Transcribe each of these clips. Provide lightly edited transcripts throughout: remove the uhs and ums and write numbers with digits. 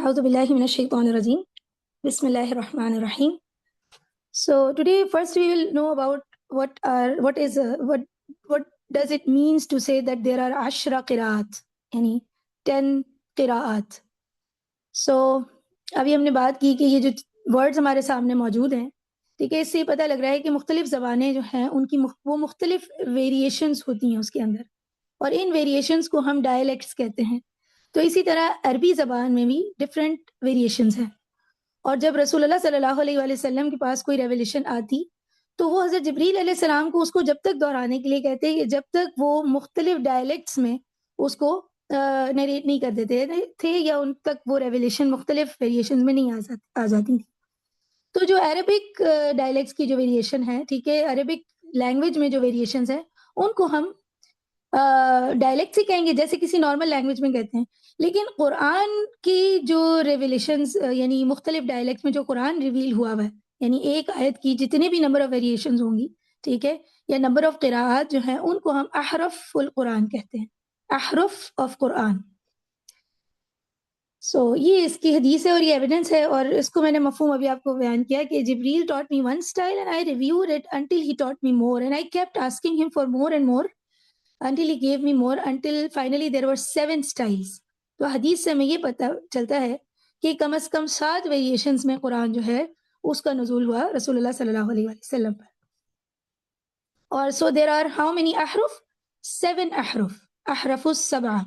أعوذ بالله من الشيطان الرجيم. بسم الله الرحمن الرحيم. So today first we will know about what does it means to say that there are 10 قراءات یعنی 10 قراءات. So ابھی ہم نے بات کی کہ یہ جو ورڈز ہمارے سامنے موجود ہیں ٹھیک ہے، اس سے پتہ لگ رہا ہے کہ مختلف زبانیں جو ہیں ان کی وہ مختلف ویریشنز ہوتی ہیں اس کے اندر، اور ان ویریشنز کو ہم ڈائلیکٹس کہتے ہیں. تو اسی طرح عربی زبان میں بھی ڈفرینٹ ویریشنز ہیں، اور جب رسول اللہ صلی اللہ علیہ وآلہ وسلم کے پاس کوئی ریولیشن آتی تو وہ حضرت جبریل علیہ السلام کو اس کو جب تک دہرانے کے لیے کہتے ہیں کہ جب تک وہ مختلف ڈائلیکٹس میں اس کو نریٹ نہیں کر دیتے تھے یا ان تک وہ ریولیشن مختلف ویریشنز میں نہیں آ جاتی تھی. تو جو عربک ڈائلیکٹس کی جو ویریشن ہے ٹھیک ہے، عربک لینگویج میں جو ویریشنز ہیں ان کو ہم ڈائلیکٹس ہی کہیں گے جیسے کسی نارمل لینگویج میں کہتے ہیں. لیکن قرآن کی جو ریویلیشنز یعنی مختلف ڈائلیکٹس میں جو قرآن ریویل ہوا ہے، یعنی ایک آیت کی جتنے بھی نمبر آف ویریشنز ہوں گی ٹھیک ہے، یا نمبر آف قراءات جو ہیں ان کو ہم احرف القرآن کہتے ہیں، احرف آف قرآن. سو یہ اس کی حدیث ہے اور یہ ایویڈنس ہے، اور اس کو میں نے مفہوم ابھی آپ کو بیان کیا کہ جبریل taught me one style and I reviewed it until he taught me more and I kept asking him for more and more until he gave me more until finally there were 7 styles. تو حدیث سے ہمیں یہ پتہ چلتا ہے کہ کم از کم 7 variations میں قرآن جو ہے اس کا نزول ہوا رسول اللہ صلی اللہ علیہ وسلم پر. اور so there are how many احرف؟ 7 احرف، احرف السبعہ.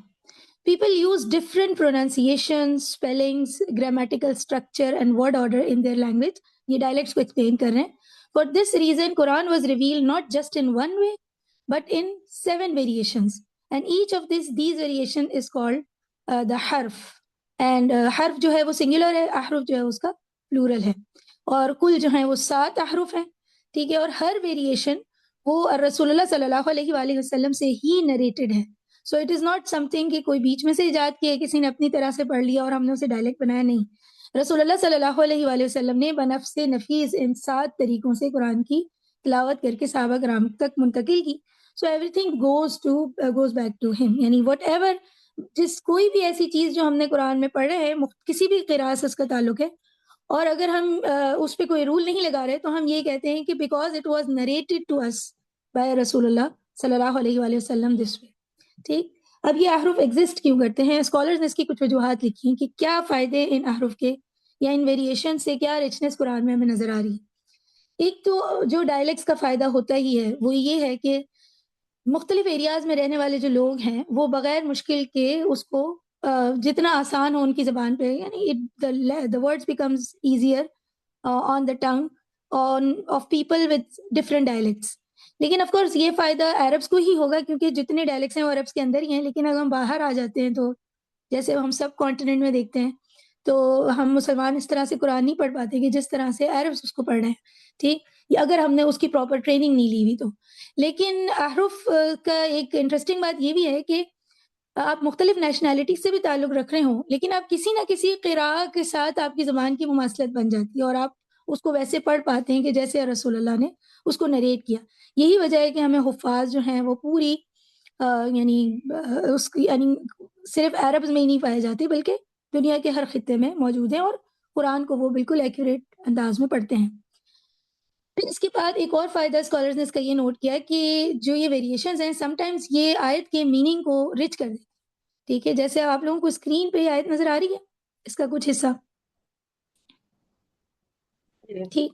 People use different pronunciations, spellings, grammatical structure and word order in their language. یہ dialects کو explain کر رہے ہیں. For this reason, Quran was revealed not just in one way, but in 7 variations. And each of these variation is called the harf. And harf جو ہے وہ singular ہے، احرف جو ہے اس کا plural ہے. اور کل جو ہیں وہ 7 احرف ہیں ٹھیک ہے، اور ہر variation وہ رسول اللہ صلی اللہ علیہ وآلہ وسلم سے ہی narrated ہے. So it is not some thing کہ کوئی بیچ میں سے ایجاد کیا کسی نے اپنی طرح سے پڑھ لیا اور ہم نے اسے ڈائلیکٹ بنایا، نہیں. رسول اللہ صلی اللہ علیہ وآلہ وسلم نے بنفس نفیس ان 7 طریقوں سے قرآن کی تلاوت کر کے صحابہ کرام تک منتقل کی. So everything goes back to ہم، یعنی وٹ ایور کوئی بھی ایسی چیز جو ہم نے قرآن میں پڑھے ہے کسی بھی قراءت سے اس کا تعلق ہے، اور اگر ہم اس پہ کوئی رول نہیں لگا رہے تو ہم یہ کہتے ہیں کہ because it was narrated to us by رسول اللہ صلی اللہ علیہ وآلہ وسلم دس وے. ٹھیک. اب یہ احرف ایگزسٹ کیوں کرتے ہیں؟ اسکالرز نے اس کی کچھ وجوہات لکھی ہیں کہ کیا فائدے ان احرف کے یا ان ویریشن سے کیا رچنس قرآن میں ہمیں نظر آ رہی ہے. ایک تو جو ڈائلیکٹس کا فائدہ ہوتا ہی ہے وہ یہ ہے کہ مختلف ایریاز میں رہنے والے جو لوگ ہیں وہ بغیر مشکل کے اس کو جتنا آسان ہو ان کی زبان پہ، یعنی the words becomes easier on the tongue of people with different dialects. لیکن آف کورس یہ فائدہ عربس کو ہی ہوگا کیونکہ جتنے ڈائلیکٹس ہیں وہ عربس کے اندر ہی ہیں. لیکن اگر ہم باہر آ جاتے ہیں تو جیسے ہم سب کانٹیننٹ میں دیکھتے ہیں تو ہم مسلمان اس طرح سے قرآن نہیں پڑھ پاتے کہ جس طرح سے عربس اس کو پڑھ رہے ہیں ٹھیک، یا اگر ہم نے اس کی پراپر ٹریننگ نہیں لی ہوئی تو. لیکن احرف کا ایک انٹرسٹنگ بات یہ بھی ہے کہ آپ مختلف نیشنلٹی سے بھی تعلق رکھ رہے ہوں لیکن آپ کسی نہ کسی قراءت کے ساتھ آپ کی زبان کی مماثلت بن جاتی ہے اور آپ اس کو ویسے پڑھ پاتے ہیں کہ جیسے رسول اللہ نے اس کو نریٹ کیا. یہی وجہ ہے کہ ہمیں حفاظ جو ہیں وہ پوری یعنی اس کی یعنی صرف عربز میں ہی نہیں پائے جاتے بلکہ دنیا کے ہر خطے میں موجود ہیں اور قرآن کو وہ بالکل ایکوریٹ انداز میں پڑھتے ہیں. پھر اس کے بعد ایک اور فائدہ اسکالرز نے اس کا یہ نوٹ کیا کہ جو یہ ویریشنز ہیں سم ٹائمز یہ آیت کے میننگ کو رچ کر دیتی ٹھیک ہے. جیسے آپ لوگوں کو اسکرین پہ یہ آیت نظر آ رہی ہے، اس کا کچھ حصہ ٹھیک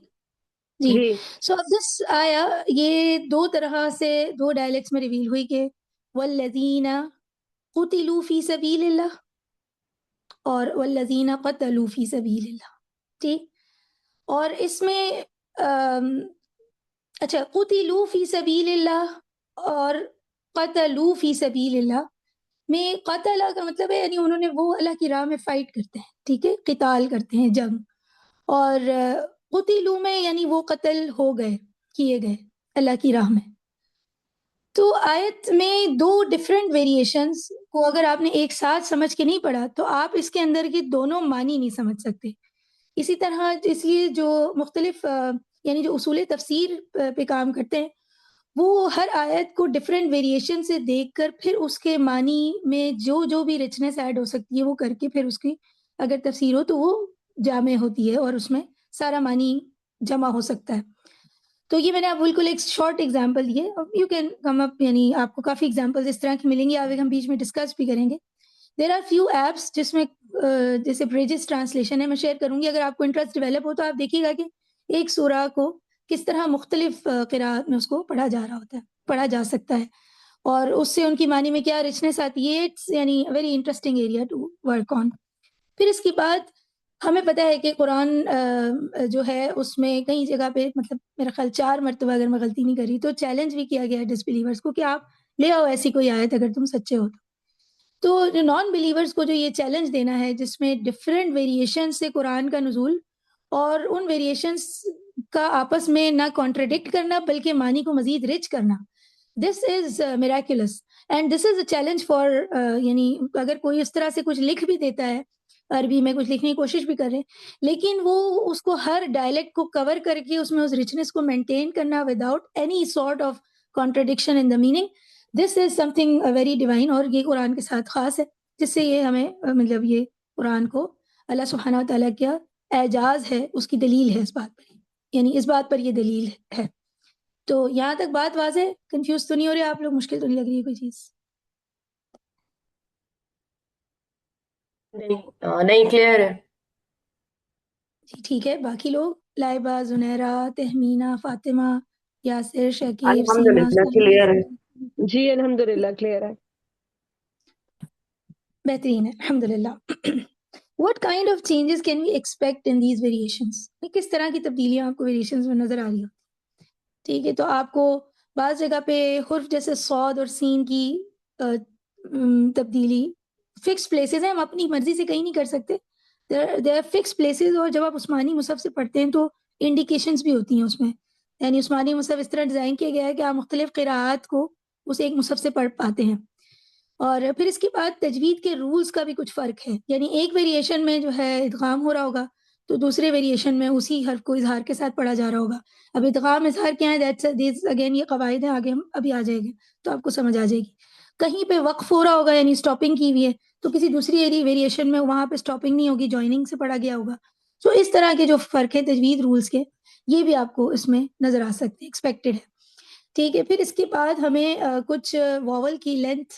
جی. سو اب دس آیا یہ 2 طرح سے 2 ڈائلیکٹس میں ریویل ہوئی کہ والذین قتلوا فی سبیل اللہ اور والذین قتلوا فی سبیل اللہ ٹھیک. اور اس میں اچھا قتلوا فی سبیل اللہ اور قتلوا فی سبیل اللہ میں قتل کا مطلب ہے یعنی انہوں نے وہ اللہ کی راہ میں فائٹ کرتے ہیں ٹھیک ہے، قتال کرتے ہیں جنگ، اور قتلوا میں یعنی وہ قتل ہو گئے کیے گئے اللہ کی راہ میں. تو آیت میں 2 ڈفرینٹ ویریشنز کو اگر آپ نے ایک ساتھ سمجھ کے نہیں پڑھا تو آپ اس کے اندر کے دونوں معنی نہیں سمجھ سکتے. اسی طرح اس لیے جو مختلف یعنی جو اصول تفسیر پہ کام کرتے ہیں وہ ہر آیت کو ڈفرینٹ ویریشن سے دیکھ کر پھر اس کے معنی میں جو بھی رچنس ایڈ ہو سکتی ہے وہ کر کے پھر اس کی اگر تفسیر ہو تو وہ جامع ہوتی ہے اور اس میں سارا معنی جمع ہو سکتا ہے. تو یہ میں نے آپ بالکل ایک شارٹ ایگزامپل دیے. یو کین کم اپ، یعنی آپ کو کافی ایگزامپل اس طرح کی ملیں گی، آگے ہم بیچ میں ڈسکس بھی کریں گے. دیر آر فیو ایپس جس میں جیسے بریجز ٹرانسلیشن ہے، میں شیئر کروں گی. اگر آپ کو انٹرسٹ ڈیولپ ہو تو آپ دیکھیے گا کہ ایک سورہ کو کس طرح مختلف قراءت میں اس کو پڑھا جا رہا ہوتا ہے، پڑھا جا سکتا ہے، اور اس سے ان کی معنی میں کیا رچنس آتی ہے. اٹس یعنی very interesting area to work on. پھر اس کے بعد ہمیں پتہ ہے کہ قرآن جو ہے اس میں کئی جگہ پہ، مطلب میرا خیال 4 مرتبہ اگر میں غلطی نہیں کری تو چیلنج بھی کیا گیا ہے ڈس بلیورس کو کہ آپ لے آؤ ایسی کوئی آیت اگر تم سچے ہو تو جو نان بلیورس کو جو یہ چیلنج دینا ہے جس میں ڈفرینٹ ویریشن سے قرآن کا نزول اور ان ویریشنس کا آپس میں نہ کانٹراڈکٹ کرنا بلکہ معنی کو مزید رچ کرنا، this is miraculous and this is a challenge for, یعنی اگر کوئی اس طرح سے کچھ لکھ بھی دیتا ہے، عربی میں کچھ لکھنے کی کوشش بھی کر رہے ہیں، لیکن وہ اس کو ہر ڈائلیکٹ کو کور کر کے اس میں اس رچنس کو مینٹین کرنا without any sort of contradiction in the meaning, this is some thing very divine. اور یہ قرآن کے ساتھ خاص ہے، جس سے یہ ہمیں مطلب یہ قرآن کو اللہ سبحانہ و تعالیٰ کیا اعجاز ہے، اس کی دلیل ہے اس بات پر، یعنی اس بات پر یہ دلیل ہے. تو یہاں تک بات واضح، کنفیوز تو نہیں ہو رہے آپ لوگ؟ مشکل تو نہیں لگ رہی ہے کوئی چیز؟ نہیں کلیئر ہے. جی ٹھیک ہے. باقی لوگ لائبہ، زنیرہ، تہمینہ، فاطمہ، یاسر، شکیب، سیما، الحمدللہ کلیئر ہے. جی الحمدللہ کلیئر ہے. بہترین ہے الحمدللہ. What kind of changes can we expect in these variations؟ کس طرح کی تبدیلیاں آپ کو ویریشنز میں نظر آ رہی ہو؟ ٹھیک ہے، تو آپ کو بعض جگہ پہ حرف جیسے صاد اور سین کی تبدیلی فکس پلیسز ہیں، ہم اپنی مرضی سے کہیں نہیں کر سکتے. دے آر فکس پلیسز، اور جب آپ عثمانی مصحف سے پڑھتے ہیں تو انڈیکیشنز بھی ہوتی ہیں اس میں. یعنی عثمانی مصحف اس طرح ڈیزائن کیا گیا ہے کہ آپ مختلف قراءات کو اس ایک مصحف سے پڑھ پاتے ہیں. اور پھر اس کے بعد تجوید کے رولز کا بھی کچھ فرق ہے، یعنی ایک ویریشن میں جو ہے ادغام ہو رہا ہوگا تو دوسرے ویریشن میں اسی حرف کو اظہار کے ساتھ پڑھا جا رہا ہوگا. اب ادغام اظہار کیا ہے، دیٹس اگین یہ قواعد ہیں، آگے ہم ابھی آ جائیں گے تو آپ کو سمجھ آ جائے گی. کہیں پہ وقف ہو رہا ہوگا یعنی اسٹاپنگ کی ہوئی ہے تو کسی دوسری ویریشن میں وہاں پہ اسٹاپنگ نہیں ہوگی، جوائننگ سے پڑھا گیا ہوگا. سو اس طرح کے جو فرق ہے تجوید رولز کے، یہ بھی آپ کو اس میں نظر آ سکتے ہیں، ایکسپیکٹڈ ہے. ٹھیک ہے، پھر اس کے بعد ہمیں کچھ واول کی لینتھ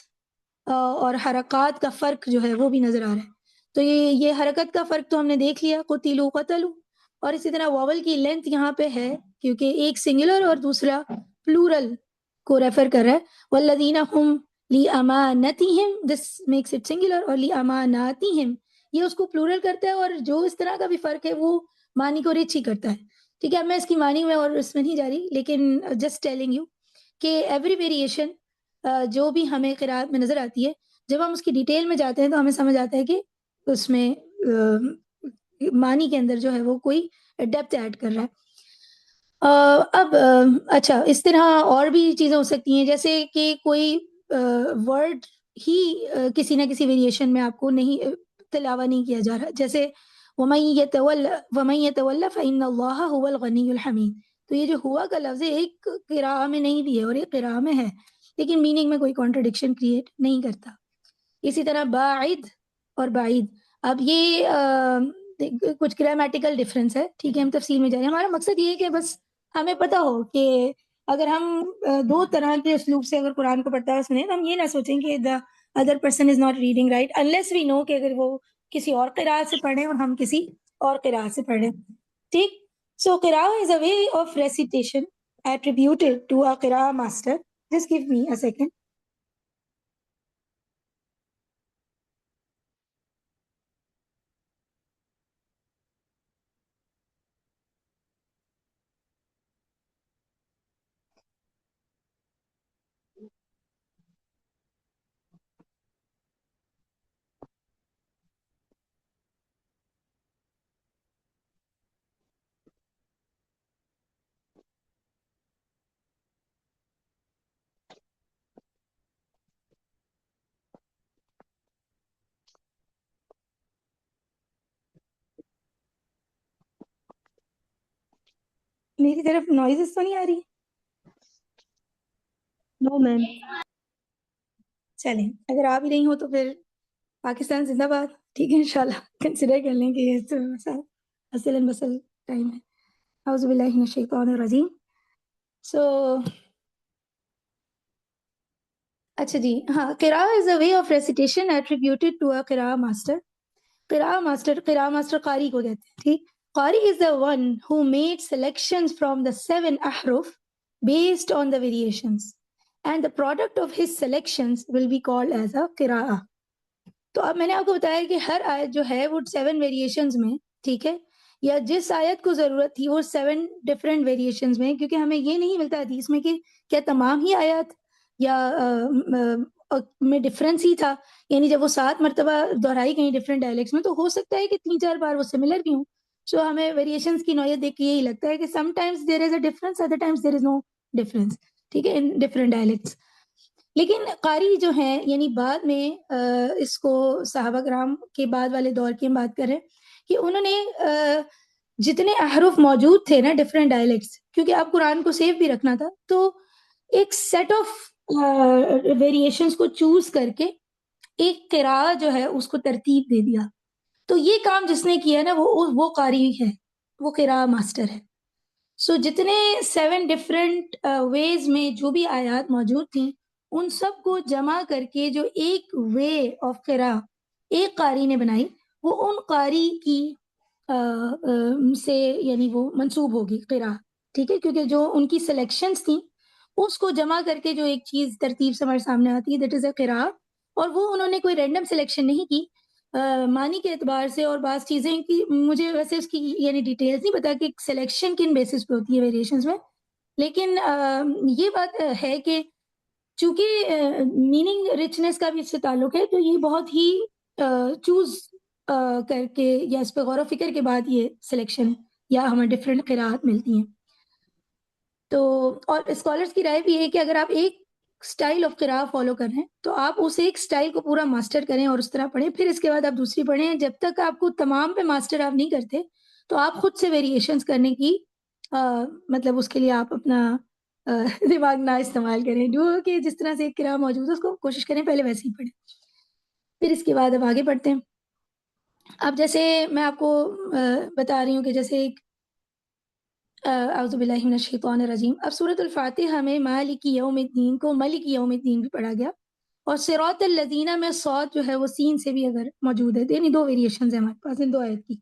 اور حرکات کا فرق جو ہے وہ بھی نظر آ رہا ہے. تو یہ حرکت کا فرق تو ہم نے دیکھ لیا، قتلوا قتلوا. اور اسی طرح واول کی لینتھ یہاں پہ ہے کیونکہ ایک سنگولر اور دوسرا پلورل کو ریفر کر رہا ہے. والذین هم لامانتہم، دس میکس اٹ سنگولر، اور لاماناتہم یہ اس کو پلورل کرتا ہے، اور جو اس طرح کا بھی فرق ہے وہ معنی کو رچ ہی کرتا ہے. ٹھیک ہے، اب میں اس کی معنی میں اور اس میں نہیں جا رہی، لیکن جسٹ ٹیلنگ یو کہ ایوری ویریشن جو بھی ہمیں قرآت میں نظر آتی ہے، جب ہم اس کی ڈیٹیل میں جاتے ہیں تو ہمیں سمجھ آتا ہے کہ اس میں معنی کے اندر جو ہے وہ کوئی ڈیپتھ ایڈ کر رہا ہے. اب اچھا، اس طرح اور بھی چیزیں ہو سکتی ہیں، جیسے کہ کوئی ورڈ ہی کسی نہ کسی ویریشن میں آپ کو نہیں تلاوہ نہیں کیا جا رہا، جیسے وَمَن يَتَوَلَّ فَإِنَّ اللَّهَ هُوَ الْغَنِيُّ الْحَمِيدُ. تو یہ جو ہوا کا لفظ ہے ایک قراءہ میں نہیں بھی ہے اور ایک قراءہ میں ہے، لیکن میننگ میں کوئی کانٹرڈکشن کریٹ نہیں کرتا. اسی طرح باعد اور بعید، اب یہ کچھ گرامیٹیکل ڈفرینس ہے. ٹھیک ہے، ہم تفصیل میں جا رہے ہیں. ہمارا مقصد یہ ہے کہ بس ہمیں پتہ ہو کہ اگر ہم دو طرح کے اسلوب سے اگر قرآن کو پڑھتا ہے سنیں تو ہم یہ نہ سوچیں کہ the other person is not reading right unless we know کہ اگر وہ کسی اور قراءت سے پڑھیں اور ہم کسی اور قراءت سے پڑھیں. ٹھیک، سو قراءہ is a way of recitation attributed to a قراءہ master. Just give me a second. میری طرف نوائزز تو نہیں آ رہی؟ نو میم. چلیں، اگر آ بھی نہیں ہو تو پھر پاکستان زندہ باد. ٹھیک ہے انشاءاللہ کنسیڈر کر لیں کہ یہ تو اصل مسل ٹائم ہے. اعوذ باللہ من الشیطان الرجیم. سو اچھا جی ہاں, قراءہ is a way of recitation attributed to a قراءہ ماسٹر. قراءہ ماسٹر قاری کو کہتے ہیں. ٹھیک, قاری is the one who made selections from the 7 ahruf based on the variations and the product of his selections will be called as a قراءہ. تو اب میں نے آپ کو بتایا کہ ہر آیت جو ہے وہ 7 ویریشنز میں, ٹھیک ہے, یا جس آیت کو ضرورت تھی وہ 7 ڈفرینٹ ویریشنز میں, کیونکہ ہمیں یہ نہیں ملتا حدیث میں کہ کیا تمام ہی آیات یا میں ڈفرینس ہی تھا, یعنی جب وہ 7 مرتبہ دہرائی کہیں ڈفرینٹ ڈائلیکٹس میں تو ہو سکتا ہے کہ 3-4 بار وہ سملر بھی ہوں. سو ہمیں ویریشنز کی نوعیت دیکھ کے یہی لگتا ہے کہ some times there is a difference, other Times there is no difference, ٹھیک ہے, ان ڈفرینٹ ڈائلیکٹس. لیکن قاری جو ہیں یعنی بعد میں اس کو صحابہ کرام کے بعد والے دور کی ہم بات کر رہے ہیں کہ انہوں نے جتنے احرف موجود تھے نا ڈفرینٹ ڈائلیکٹس, کیونکہ آپ قرآن کو سیو بھی رکھنا تھا, تو ایک سیٹ آف ویریشنز کو چوز کر کے ایک قراءہ جو ہے اس کو ترتیب دے دیا. تو یہ کام جس نے کیا نا وہ قاری ہے, وہ قراءہ ماسٹر ہے. سو جتنے 7 ڈفرینٹ ویز میں جو بھی آیات موجود تھیں ان سب کو جمع کر کے جو ایک وے آف قراءہ ایک قاری نے بنائی, وہ ان قاری کی سے یعنی وہ منسوب ہوگی قراءہ. ٹھیک ہے, کیونکہ جو ان کی سلیکشنز تھیں اس کو جمع کر کے جو ایک چیز ترتیب سے ہمارے سامنے آتی ہے, دیٹ از اے قراءہ. اور وہ انہوں نے کوئی رینڈم سلیکشن نہیں کی معنی کے اعتبار سے, اور بعض چیزیں کی مجھے ویسے اس کی یعنی ڈیٹیلز نہیں پتا کہ سلیکشن کن بیسس پہ ہوتی ہے ویریشنز میں, لیکن یہ بات ہے کہ چونکہ میننگ رچنس کا بھی اس سے تعلق ہے, تو یہ بہت ہی چوز کر کے یا اس پہ غور و فکر کے بعد یہ سلیکشن یا ہمیں ڈفرینٹ قراءات ملتی ہیں. تو اور اسکالرس کی رائے بھی ہے کہ اگر آپ ایک اسٹائل آف قراءہ فالو کر رہے ہیں تو آپ اس ایک اسٹائل کو پورا ماسٹر کریں اور اس طرح پڑھیں, پھر اس کے بعد آپ دوسری پڑھیں. جب تک آپ کو تمام پہ ماسٹر آپ نہیں کرتے تو آپ خود سے ویریشنز کرنے کی مطلب اس کے لیے آپ اپنا دماغ نہ استعمال کریں, جو کہ جس طرح سے ایک قراءہ موجود ہے اس کو کوشش کریں پہلے ویسے ہی پڑھیں, پھر اس کے بعد اب آگے پڑھتے ہیں. اب جیسے میں آپ کو بتا رہی ہوں کہ جیسے ایک اعوذ باللہ من الشیطان الرجیم, اب سورۃ الفاتحہ میں مالک یوم الدین کو ملک یوم الدین بھی پڑھا گیا, اور صراط الذین میں صاد جو ہے وہ سین سے بھی اگر موجود ہے, یعنی 2 ویریشنز ہیں ہمارے پاس ان 2 آیت کی.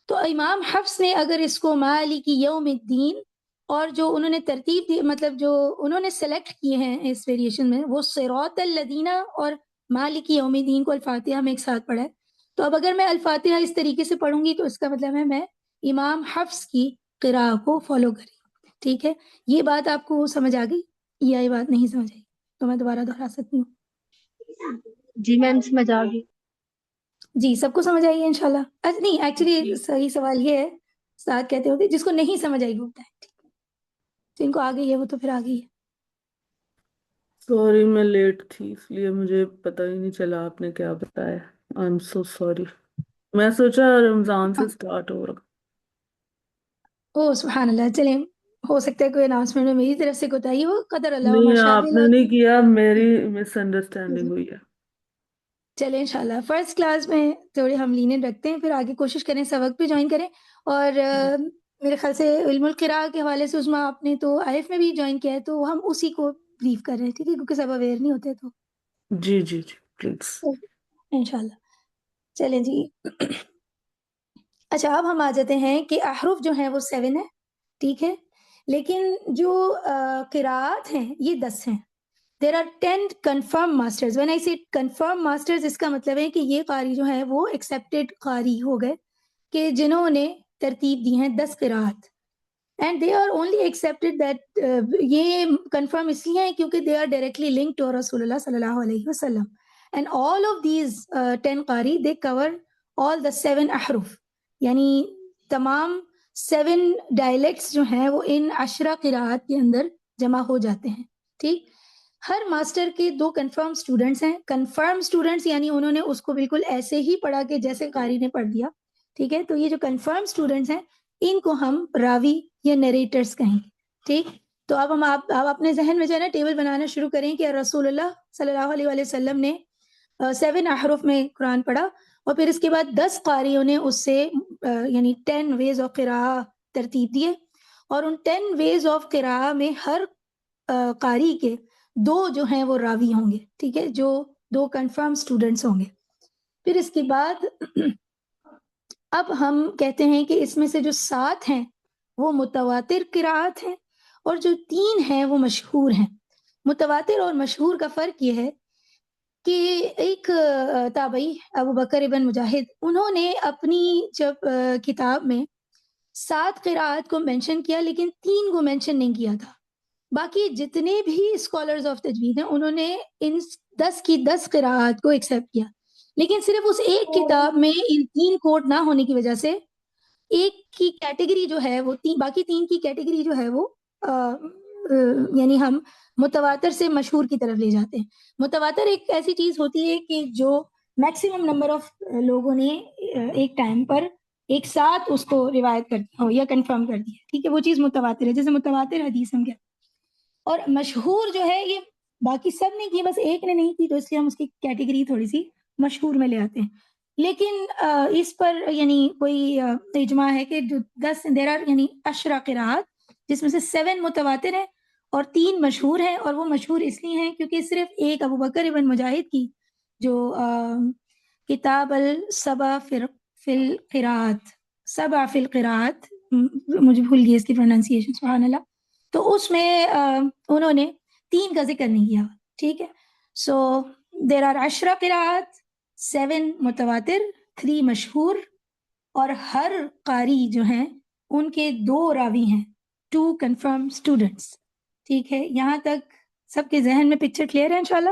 تو امام حفص نے اگر اس کو مالک یوم الدین, اور جو انہوں نے ترتیب دی مطلب جو انہوں نے سلیکٹ کیے ہیں اس ویریشن میں وہ صراط الذین اور مالک یوم الدین کو الفاتحہ میں ایک ساتھ پڑھا ہے. تو اب اگر میں الفاتحہ اس طریقے سے پڑھوں گی تو اس کا مطلب ہے میں امام حفص کی قراءہ کو فالو کریں. ٹھیک ہے, یہ بات آپ کو سمجھ آ گئی یا یہ بات نہیں سمجھ آئی تو میں دوبارہ دہرا سکتی ہوں؟ جی میم سمجھ آ گئی. جی سب کو سمجھ آئی ہے انشاءاللہ. نہیں ایکچولی صحیح سوال یہ ہے, ساتھ کہتے ہوتے جس کو نہیں سمجھ آئی وہ بتائیں, ٹھیک ہے, جن کو آ گئی ہے وہ تو پھر آ گئی ہے. سوری میں لیٹ تھی اس لیے مجھے پتہ ہی نہیں چلا آپ نے کیا بتایا. I am so sorry. میں سوچا رمضان سے سٹارٹ ہو رہا. او سبحان اللہ. چلیں ہو سکتا ہے کوئی اناؤنسمنٹ میں میری طرف سے کوتاہی ہو, قدر اللہ و ما نہیں شاء آپ نے فعل. نہیں کیا, میری مس انڈرسٹینڈنگ ہوئی ہے. چلیں انشاءاللہ فرسٹ کلاس میں تھوڑے ہم لینین رکھتے ہیں, پھر آگے کوشش کریں سبق پہ جوائن کریں. اور میرے خیال سے علم القراء کے حوالے سے عظمیٰ آپ نے تو آئف میں بھی جوائن کیا ہے, تو ہم اسی کو بریف کر رہے ہیں, ٹھیک ہے, کیونکہ سب اویئر نہیں ہوتے. تو جی جی جی پلیز. انشاءاللہ چلیں جی. اچھا اب ہم آ جاتے ہیں کہ احرف جو ہیں وہ 7 ہیں, ٹھیک ہے, لیکن جو قراءات ہیں یہ 10 ہیں. There are 10 confirmed masters. When I say confirmed masters, اس کا مطلب ہے کہ یہ قاری جو ہیں وہ accepted قاری ہو گئے کہ جنہوں نے ترتیب دی ہیں 10 قراءات. And they are only accepted that یہ confirm اس لیے ہیں کیونکہ they are directly linked to رسول اللہ صلی اللہ علیہ وسلم. And all of these 10 قاری they cover all the 7 احرف, یعنی تمام 7 ڈائلیکٹس جو ہیں وہ ان 10 قراءات کے اندر جمع ہو جاتے ہیں. ٹھیک, ہر ماسٹر کے 2 کنفرم اسٹوڈنٹس ہیں. کنفرم اسٹوڈنٹس یعنی انہوں نے اس کو بالکل ایسے ہی پڑھا کہ جیسے قاری نے پڑھ دیا. ٹھیک ہے, تو یہ جو کنفرم اسٹوڈنٹس ہیں ان کو ہم راوی یا نریٹرز کہیں گے. ٹھیک, تو اب ہم آپ اپنے ذہن میں جو ہے نا ٹیبل بنانا شروع کریں کہ رسول اللہ صلی اللہ علیہ وسلم نے 7 احرف میں قرآن پڑھا, اور پھر اس کے بعد 10 قاریوں نے اس سے یعنی 10 ویز آف قراءہ ترتیب دیے، اور ان 10 ویز آف قراءہ میں ہر قاری کے 2 جو ہیں وہ راوی ہوں گے، ٹھیک ہے، جو 2 کنفرم اسٹوڈنٹس ہوں گے۔ پھر اس کے بعد اب ہم کہتے ہیں کہ اس میں سے جو 7 ہیں وہ متواتر قراءت ہیں، اور جو 3 ہیں وہ مشہور ہیں۔ متواتر اور مشہور کا فرق یہ ہے کہ ایک تابعی ابو بکر ابن مجاہد، انہوں نے اپنی جب کتاب میں 7 قراءت کو مینشن کیا لیکن 3 کو مینشن نہیں کیا تھا۔ باقی جتنے بھی اسکالرز آف تجوید ہیں انہوں نے ان 10 کی 10 قراءات کو ایکسیپٹ کیا، لیکن صرف اس ایک کتاب میں ان 3 کوٹ نہ ہونے کی وجہ سے ایک کی کیٹیگری جو ہے وہ باقی 3 کی کیٹیگری جو ہے وہ یعنی ہم متواتر سے مشہور کی طرف لے جاتے ہیں۔ متواتر ایک ایسی چیز ہوتی ہے کہ جو میکسیمم نمبر آف لوگوں نے ایک ٹائم پر ایک ساتھ اس کو روایت کر دیا ہو یا کنفرم کر دیا، ٹھیک ہے، وہ چیز متواتر ہے، جیسے متواتر حدیث ہم کہتے ہیں۔ اور مشہور جو ہے یہ باقی سب نے کی، بس ایک نے نہیں کی، تو اس لیے ہم اس کی کیٹیگری تھوڑی سی مشہور میں لے آتے ہیں۔ لیکن اس پر یعنی کوئی اجماع ہے کہ جو 10 دیر آر یعنی 10 قراءات جس میں سے 7 متواتر ہیں اور 3 مشہور ہیں، اور وہ مشہور اس لیے ہیں کیونکہ صرف ایک ابو بکر ابن مجاہد کی جو کتاب السبع فی القراءات، 7 فی القراءات، مجھے بھول گئی اس کی پروننسیشن، سبحان اللہ، تو اس میں انہوں نے 3 کا ذکر نہیں کیا، ٹھیک ہے۔ سو دیر آر 10 قراءات، 7 متواتر، 3 مشہور، اور ہر قاری جو ہیں ان کے 2 راوی ہیں، 2 کنفرم اسٹوڈنٹس، ٹھیک ہے۔ یہاں تک سب کے ذہن میں پکچر کلیئر ہے انشاءاللہ؟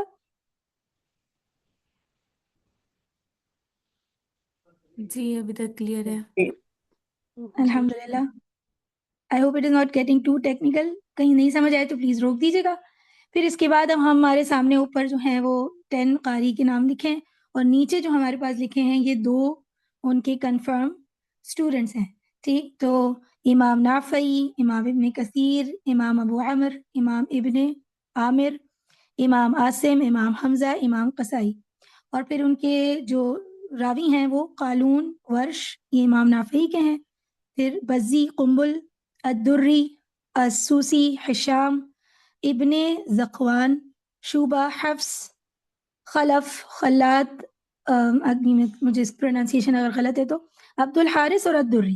جی ابھی تک کلیئر ہے۔ الحمدللہ۔ I hope it is not getting too technical. کہیں نہیں سمجھ آئے تو پلیز روک دیجیے گا۔ پھر اس کے بعد اب ہمارے سامنے اوپر جو ہیں وہ 10 قاری کے نام لکھیں، اور نیچے جو ہمارے پاس لکھے ہیں یہ 2 ان کے کنفرم اسٹوڈنٹس ہیں، ٹھیک۔ تو امام نافعی، امام ابن کثیر، امام ابو عمر، امام ابن عامر، امام عاصم، امام حمزہ، امام قصائی، اور پھر ان کے جو راوی ہیں وہ قالون، ورش، یہ امام نافعی کے ہیں، پھر بزی، قنبل، الدری، السوسی، حشام، ابن ذقوان، شعبہ، حفص، خلف، خلاد، مجھے اس پروننسیشن اگر غلط ہے تو عبد الحارث اور الدری،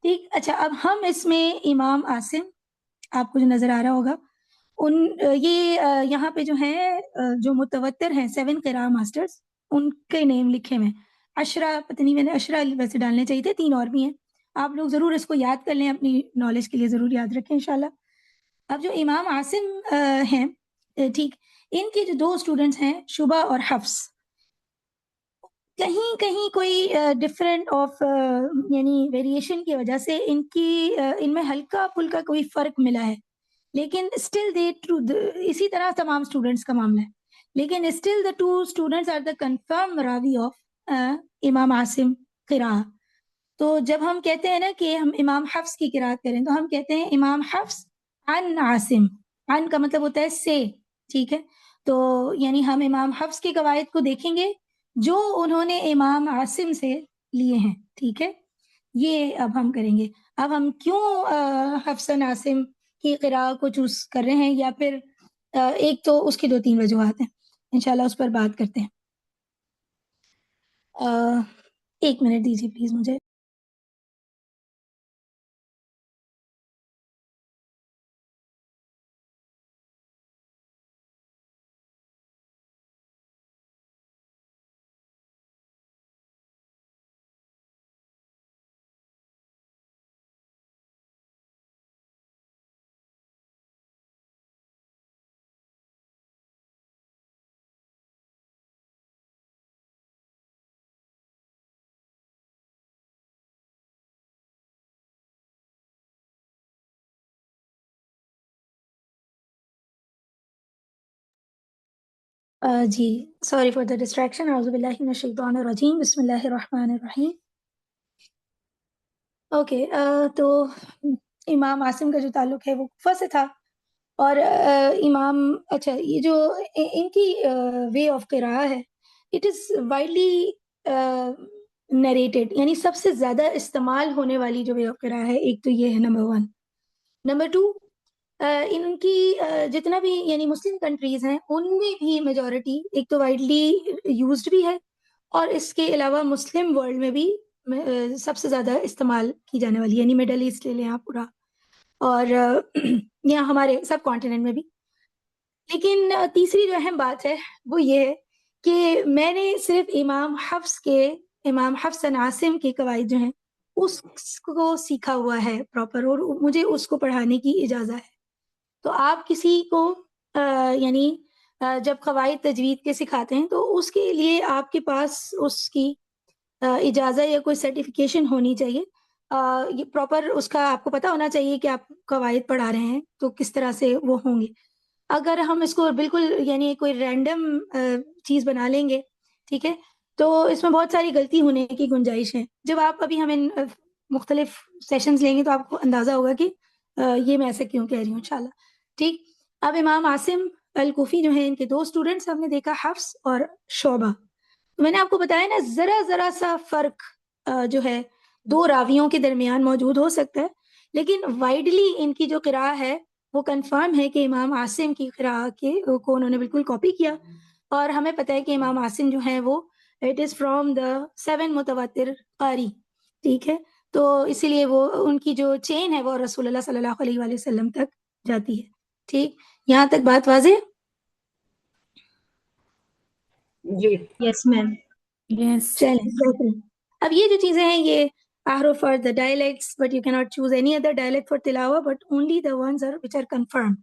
ٹھیک۔ اچھا، اب ہم اس میں امام عاصم، آپ کو جو نظر آ رہا ہوگا، یہ یہاں پہ جو ہیں جو متوتر ہیں 7 قراء ماسٹرز، ان کے نیم لکھے ہوئے ہیں۔ 10 پتہ نہیں، میں نے 10 ویسے ڈالنے چاہیے تھے، 3 اور بھی ہیں، آپ لوگ ضرور اس کو یاد کر لیں، اپنی نالج کے لیے ضرور یاد رکھیں انشاءاللہ۔ اب جو امام عاصم ہیں، ٹھیک، ان کے جو 2 اسٹوڈنٹس ہیں شعبہ اور حفص، کہیں کہیں کوئی ڈفرینٹ آف یعنی ویریشن کی وجہ سے ان میں ہلکا پھلکا کوئی فرق ملا ہے، لیکن اسٹل اسی طرح تمام اسٹوڈنٹس کا معاملہ ہے، لیکن still the 2 students are the confirmed Ravi of امام عاصم قراءہ۔ تو جب ہم کہتے ہیں نا کہ ہم امام حفص کی قراءت کریں تو ہم کہتے ہیں امام حفص عن عاصم، عن کا مطلب ہوتا ہے سے، ٹھیک ہے۔ تو یعنی ہم امام حفص کے قواعد کو دیکھیں گے جو انہوں نے امام عاصم سے لیے ہیں، ٹھیک ہے، یہ اب ہم کریں گے۔ اب ہم کیوں حفص عن عاصم کی قراءت کو چوز کر رہے ہیں، یا پھر ایک تو اس کی 2-3 وجوہات ہیں، انشاءاللہ اس پر بات کرتے ہیں۔ 1 منٹ دیجیے پلیز مجھے۔ جی، سوری فار دا ڈسٹریکشن، اعوذ باللہ من الشیطان الرجیم، بسم اللہ الرحمن الرحیم۔ اوکے، تو امام عاصم کا جو تعلق ہے وہ کوفہ سے تھا، اور اچھا، یہ جو ان کی وے آف قراءہ ہے، اٹ از وائڈلی نریٹڈ، یعنی سب سے زیادہ استعمال ہونے والی جو وے آف قراءت ہے، ایک تو یہ ہے نمبر 1۔ نمبر 2، ان کی جتنا بھی یعنی مسلم کنٹریز ہیں ان میں بھی میجورٹی ایک تو وائڈلی یوزڈ بھی ہے، اور اس کے علاوہ مسلم ورلڈ میں بھی سب سے زیادہ استعمال کی جانے والی، یعنی مڈل ایسٹ لے لیں آپ پورا، اور یہاں ہمارے سب کانٹیننٹ میں بھی۔ لیکن تیسری جو اہم بات ہے وہ یہ ہے کہ میں نے صرف امام حفص بن عاصم کے قواعد جو ہیں اس کو سیکھا ہوا ہے پراپر، اور مجھے اس کو پڑھانے کی اجازت ہے۔ تو آپ کسی کو یعنی جب قواعد تجوید کے سکھاتے ہیں تو اس کے لیے آپ کے پاس اس کی اجازت یا کوئی سرٹیفکیشن ہونی چاہیے، یہ پراپر اس کا آپ کو پتہ ہونا چاہیے کہ آپ قواعد پڑھا رہے ہیں تو کس طرح سے وہ ہوں گے۔ اگر ہم اس کو بالکل یعنی کوئی رینڈم چیز بنا لیں گے، ٹھیک ہے، تو اس میں بہت ساری غلطی ہونے کی گنجائش ہے۔ جب آپ ابھی ہمیں مختلف سیشنز لیں گے تو آپ کو اندازہ ہوگا کہ یہ میں ایسے کیوں کہہ رہی ہوں انشاءاللہ، ٹھیک۔ اب امام عاصم الکوفی جو ہیں، ان کے 2 اسٹوڈنٹس ہم نے دیکھا، حفص اور شعبہ۔ میں نے آپ کو بتایا نا ذرا سا فرق جو ہے 2 راویوں کے درمیان موجود ہو سکتا ہے، لیکن وائڈلی ان کی جو قراءت ہے وہ کنفرم ہے کہ امام عاصم کی قراءت کو انہوں نے بالکل کاپی کیا، اور ہمیں پتہ ہے کہ امام عاصم جو ہیں وہ اٹ از فرام دا 7 متواتر قاری، ٹھیک ہے، تو اسی لیے وہ ان کی جو چین ہے وہ رسول اللہ صلی اللہ علیہ وآلہ وسلم تک جاتی ہے، ٹھیک۔ یہاں تک بات واضح؟ جی یس میم۔ یس چلیں، اب یہ جو چیزیں ہیں یہ احرف are the dialects but you cannot choose any other dialect for تلاوہ but only the ones are which are confirmed،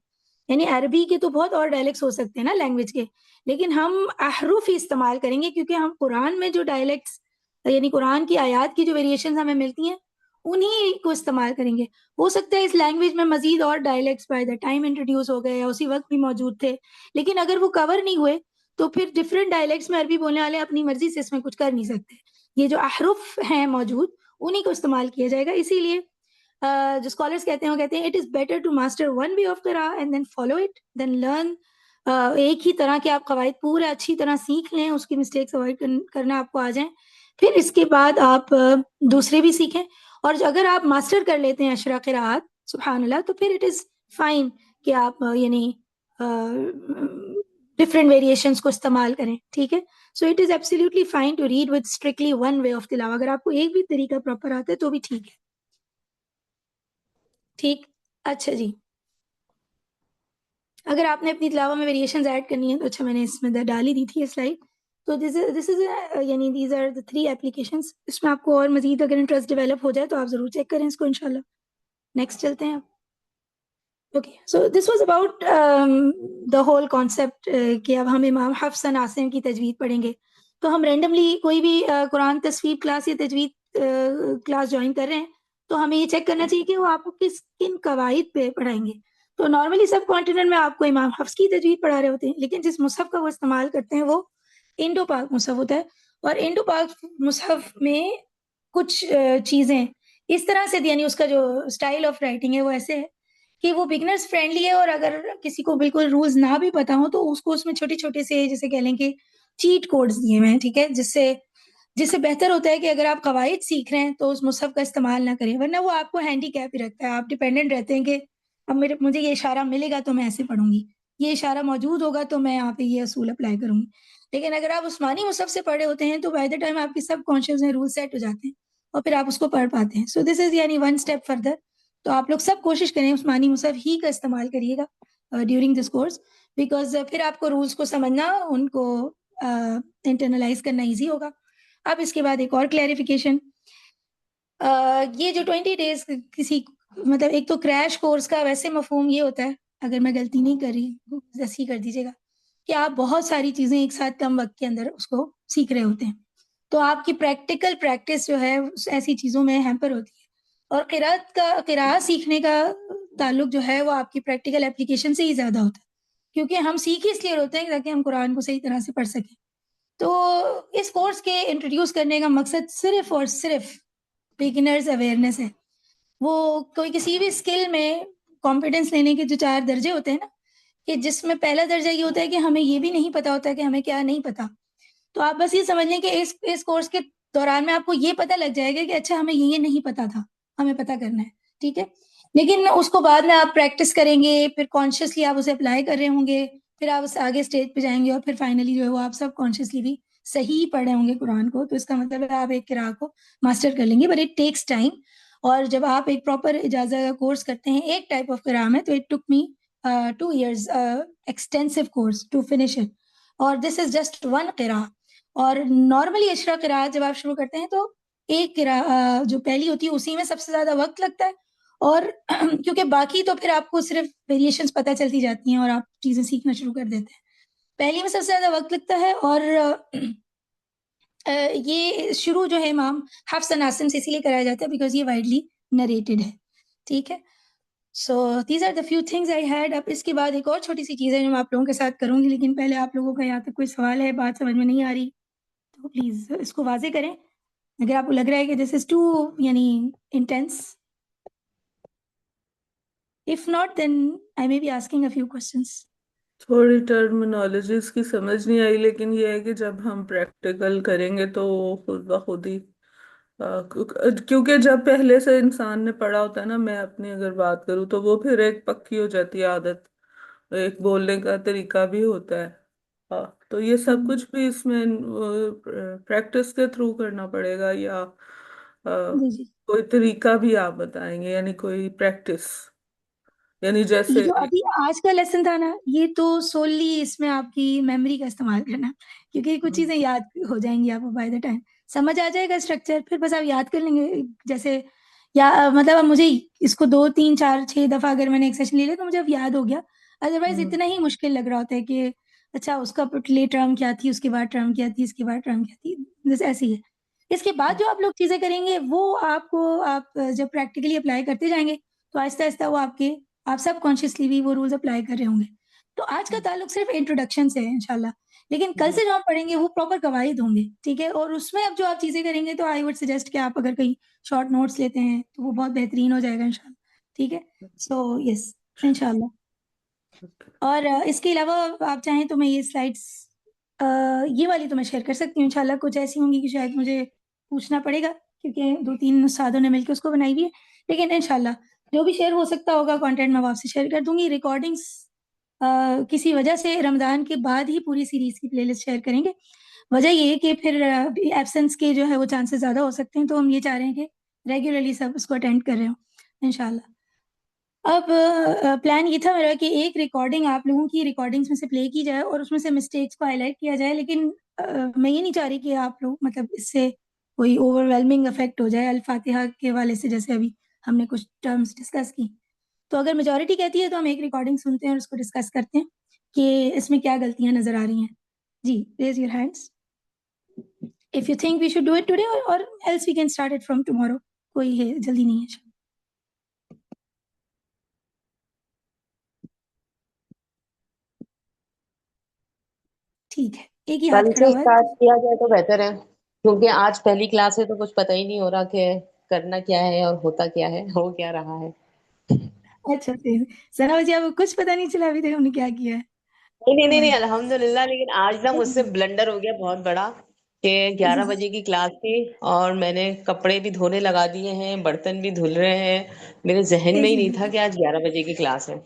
یعنی عربی کے تو بہت اور ڈائلیکٹس ہو سکتے ہیں نا لینگویج کے، لیکن ہم احرف ہی استعمال کریں گے کیونکہ ہم قرآن میں جو ڈائلیکٹس یعنی قرآن کی آیات کی جو ویریشنز ہمیں ملتی ہیں انہی کو استعمال کریں گے۔ ہو سکتا ہے اس لینگویج میں مزید اور dialects by the time introduced ہو گئے یا اسی وقت بھی موجود تھے، لیکن اگر وہ کور نہیں ہوئے تو پھر ڈفرینٹ ڈائلیکٹس میں عربی بولنے والے اپنی مرضی سے اس میں کچھ کر نہیں سکتے۔ یہ جو احرف ہیں موجود انہی کو استعمال کیا جائے گا، اسی لیے جو اسکالرس کہتے ہیں وہ کہتے ہیں it is better to master one way of قراءۃ and then follow it then learn, ایک ہی طرح کے آپ قواعد پورا اچھی طرح سیکھ لیں، اس کی مسٹیکس اوائڈ کرنا آپ کو آ جائیں، پھر اس کے بعد آپ دوسرے بھی سیکھیں، اور اگر آپ ماسٹر کر لیتے ہیں عشرہ قراءات سبحان اللہ تو پھر اٹ از فائن کہ آپ یعنی ڈفرینٹ ویریشنس کو استعمال کریں، ٹھیک ہے۔ So it is absolutely fine to read with strictly one way of تلاوہ، اگر آپ کو ایک بھی طریقہ پراپر آتا ہے تو بھی ٹھیک ہے، ٹھیک۔ اچھا جی، اگر آپ نے اپنی تلاوہ میں ویریشنز ایڈ کرنی ہے تو اچھا میں نے اس میں ڈال ہی دی تھی سلائڈ، تو دس از یعنی دیز آر the 3 applications، اس میں آپ کو اور مزید اگر انٹرسٹ ڈیولپ ہو جائے تو آپ ضرور چیک کریں اس کو انشاءاللہ۔ نیکسٹ چلتے ہیں آپ۔ Okay, so this was about the whole concept کہ اب ہم امام حفص بن عاصم کی تجوید پڑھیں گے، تو ہم رینڈملی کوئی بھی قرآن تصویب کلاس یا تجوید کلاس جوائن کر رہے ہیں تو ہمیں یہ چیک کرنا چاہیے کہ وہ آپ کو کن قواعد پہ پڑھائیں گے۔ تو نارملی سب کانٹیننٹ میں آپ کو امام حفص کی تجوید پڑھا رہے ہوتے ہیں، لیکن جس مصحف کا وہ استعمال کرتے ہیں وہ انڈو پاک مصحف ہوتا ہے، اور انڈو پاک مصحف میں کچھ چیزیں اس طرح سے یعنی اس کا جو اسٹائل آف رائٹنگ ہے وہ ایسے ہے کہ وہ بگنرز فرینڈلی ہے، اور اگر کسی کو بالکل رولز نہ بھی پتا ہوں تو اس کو اس میں چھوٹے چھوٹے سے جیسے کہہ لیں کہ چیٹ کوڈز دیے ہوئے ہیں، ٹھیک ہے، جس سے بہتر ہوتا ہے کہ اگر آپ قواعد سیکھ رہے ہیں تو اس مصحف کا استعمال نہ کریں، ورنہ وہ آپ کو ہینڈی کیپ ہی رکھتا ہے، آپ ڈیپینڈنٹ رہتے ہیں کہ اب مجھے یہ اشارہ ملے گا تو میں ایسے پڑھوں گی، یہ اشارہ موجود ہوگا تو میں یہاں پہ یہ اصول اپلائی کروں گی۔ لیکن اگر آپ عثمانی مصحف سے پڑھے ہوتے ہیں تو بائی دا ٹائم آپ کی سب کانشیس میں رول سیٹ ہو جاتے ہیں اور پھر آپ اس کو پڑھ پاتے ہیں۔ سو دس از یعنی 1 اسٹیپ فردر، تو آپ لوگ سب کوشش کریں عثمانی مصحف ہی کا استعمال کریے گا ڈیورنگ دس کورس، بیکاز پھر آپ کو رولز کو سمجھنا، ان کو انٹرنلائز کرنا ایزی ہوگا۔ اب اس کے بعد ایک اور کلیریفیکیشن، یہ جو 20 days کسی مطلب ایک تو کریش کورس کا ویسے مفہوم یہ ہوتا ہے، اگر میں غلطی نہیں کر رہی جیسی کر دیجیے گا، کہ آپ بہت ساری چیزیں ایک ساتھ کم وقت کے اندر اس کو سیکھ رہے ہوتے ہیں، تو آپ کی پریکٹیکل پریکٹس جو ہے ایسی چیزوں میں ہیمپر ہوتی ہے، اور قراءت سیکھنے کا تعلق جو ہے وہ آپ کی پریکٹیکل اپلیکیشن سے ہی زیادہ ہوتا ہے، کیونکہ ہم سیکھ اس لیے ہوتے ہیں تاکہ ہم قرآن کو صحیح طرح سے پڑھ سکیں۔ تو اس کورس کے انٹروڈیوس کرنے کا مقصد صرف اور صرف بگنرز اویئرنیس ہے۔ وہ کوئی کسی بھی اسکل میں کمپیٹنس لینے کے جو 4 درجے ہوتے ہیں نا، کہ جس میں پہلا درجہ یہ ہوتا ہے کہ ہمیں یہ بھی نہیں پتا ہوتا کہ ہمیں کیا نہیں پتا، تو آپ بس یہ سمجھ لیں کہ اس کورس کے دوران میں آپ کو یہ پتہ لگ جائے گا کہ اچھا ہمیں یہ نہیں پتا تھا، ہمیں پتہ کرنا ہے، ٹھیک ہے. لیکن اس کو بعد میں آپ پریکٹس کریں گے، پھر کانشیسلی آپ اسے اپلائی کر رہے ہوں گے، پھر آپ اس آگے اسٹیج پہ جائیں گے اور پھر فائنلی جو ہے وہ آپ سب کانشیسلی بھی صحیح پڑھ رہے ہوں گے قرآن کو. تو اس کا مطلب ہے آپ ایک قراءت کو ماسٹر کر لیں گے، بٹ اٹ ٹیکس ٹائم. اور جب آپ ایک پراپر اجازہ کا کورس کرتے ہیں ایک ٹائپ آف قراء میں، تو it took me 2 years extensive course to finish it, اور دس از جسٹ ون قراء. اور نارملی اشرا قراءت جب آپ شروع کرتے ہیں تو ایک قراءت جو پہلی ہوتی ہے اسی میں سب سے زیادہ وقت لگتا ہے، اور کیونکہ باقی تو پھر آپ کو صرف ویریشنز پتہ چلتی جاتی ہیں اور آپ چیزیں سیکھنا شروع کر دیتے ہیں. پہلی میں سب سے زیادہ وقت لگتا ہے، اور یہ شروع جو ہے امام حفص اور عاصم سے اسی لیے کرایا جاتا ہے بیکاز یہ وائڈلی نریٹڈ ہے، ٹھیک ہے. So these are the few things I had. اب اس کے بعد ایک اور چھوٹی سی چیز ہے جو میں آپ لوگوں کے ساتھ کروں گی، لیکن پہلے آپ لوگوں کا یہاں تک کوئی سوال ہے، بات سمجھ میں نہیں آ رہی تو پلیز اس کو واضح کریں. اگر آپ کو لگ رہا ہے کہ دس از ٹو یعنی intense, if not then I may be asking a few questions. تھوڑی ٹرمینالوجیز کی سمجھ نہیں آئی، لیکن یہ ہے کہ جب ہم پریکٹیکل کریں گے تو خود بخود ہی کیونکہ جب پہلے سے انسان نے پڑھا ہوتا ہے نا، میں اپنی اگر بات کروں تو وہ پھر ایک پکی ہو جاتی ہے عادت، ایک بولنے کا طریقہ بھی ہوتا ہے. تو یہ سب کچھ بھی اس میں پریکٹس کے تھرو کرنا پڑے گا، یا جی جی، کوئی طریقہ بھی آپ بتائیں گے، یعنی کوئی پریکٹس، یعنی یہ جیسے جو ابھی آج کا لیسن تھا نا، یہ تو سوللی اس میں آپ کی میموری کا استعمال کرنا، کیونکہ کچھ چیزیں یاد ہو جائیں گی آپ کو بائی دا ٹائم، سمجھ آ جائے گا اسٹرکچر، پھر بس آپ یاد کر لیں گے. جیسے یا مطلب اب مجھے اس کو 2 3 4 6 دفعہ اگر میں نے ایک سیشن لے لیا تو مجھے اب یاد ہو گیا. ادروائز اتنا ہی مشکل لگ رہا ہوتا ہے کہ اچھا اس کا پچھلے ٹرم کیا تھی، اس کے بعد ٹرم کیا تھی، اس کے بعد ٹرم کیا تھی، بس ایسی ہے. اس کے بعد جو آپ لوگ چیزیں کریں گے وہ آپ کو، آپ جب پریکٹیکلی اپلائی کرتے جائیں گے تو آہستہ آہستہ وہ آپ سب کانشیسلی بھی وہ رولز اپلائی کر رہے ہوں گے. تو آج کا تعلق صرف انٹروڈکشن سے ہے انشاءاللہ، لیکن کل سے جو ہم پڑھیں گے وہ پراپر قواعد ہوں گے، ٹھیک ہے. اور اس میں اب جو آپ چیزیں کریں گے تو آئی وڈ سجیسٹ کہ آپ اگر کہیں شارٹ نوٹس لیتے ہیں تو وہ بہت بہترین ہو جائے گا انشاءاللہ، ٹھیک ہے. سو یس انشاءاللہ. اور اس کے علاوہ آپ چاہیں تو میں یہ سلائڈس یہ والی تو میں شیئر کر سکتی ہوں انشاءاللہ. کچھ ایسی ہوں گی کہ شاید مجھے پوچھنا پڑے گا کیونکہ 2 3 استادوں نے مل کے اس کو بنائی ہوئی ہے، لیکن انشاءاللہ جو بھی شیئر ہو سکتا ہوگا کانٹینٹ میں آپ سے شیئر کر دوں گی. ریکارڈنگس کسی وجہ سے رمضان کے بعد ہی پوری سیریز کی پلے لسٹ شیئر کریں گے. وجہ یہ ہے کہ پھر ایبسنس کے جو ہے وہ چانسز زیادہ ہو سکتے ہیں، تو ہم یہ چاہ رہے ہیں کہ ریگولرلی سب اس کو اٹینڈ کر رہے ہوں انشاءاللہ. اب پلان یہ تھا میرا کہ ایک ریکارڈنگ آپ لوگوں کی ریکارڈنگس میں سے پلے کی جائے اور اس میں سے مسٹیکس کو ہائی لائٹ کیا جائے، لیکن میں یہ نہیں چاہ رہی کہ آپ لوگ مطلب اس سے کوئی اوور ویلمنگ افیکٹ ہو جائے الفاتحہ کے حوالے سے، جیسے ابھی ہم نے کچھ ٹرمز ڈسکس کی. تو اگر میجورٹی کہتی ہے تو ہم ایک ریکارڈنگ سنتے ہیں اور اس کو ڈسکس کرتے ہیں کہ اس میں کیا غلطیاں نظر آ رہی ہیں. جی raise your hands if you think we should do it today, اور else we can start it from tomorrow. کوئی ہے جلدی نہیں ہے. ٹھیک ہے، ایک ہی کل ہاتھ کھڑا سے ہوا ہے. اسٹارٹ کیا جائے تو بہتر ہے، کیونکہ آج پہلی کلاس ہے تو کچھ پتہ ہی نہیں ہو رہا کہ کرنا کیا ہے اور ہوتا کیا ہے، ہو کیا رہا ہے. اچھا ثنا جی، آپ کو کچھ پتہ نہیں چلا ابھی تک ہم نے کیا کیا ہے؟ نہیں الحمدللہ. لیکن آج نا مجھ سے بلنڈر ہو گیا بہت بڑا کہ 11 بجے کی کلاس تھی اور میں نے کپڑے بھی دھونے لگا دیے ہیں، برتن بھی دھل رہے ہیں، میرے ذہن میں ہی نہیں تھا کہ آج 11 بجے کی کلاس ہے.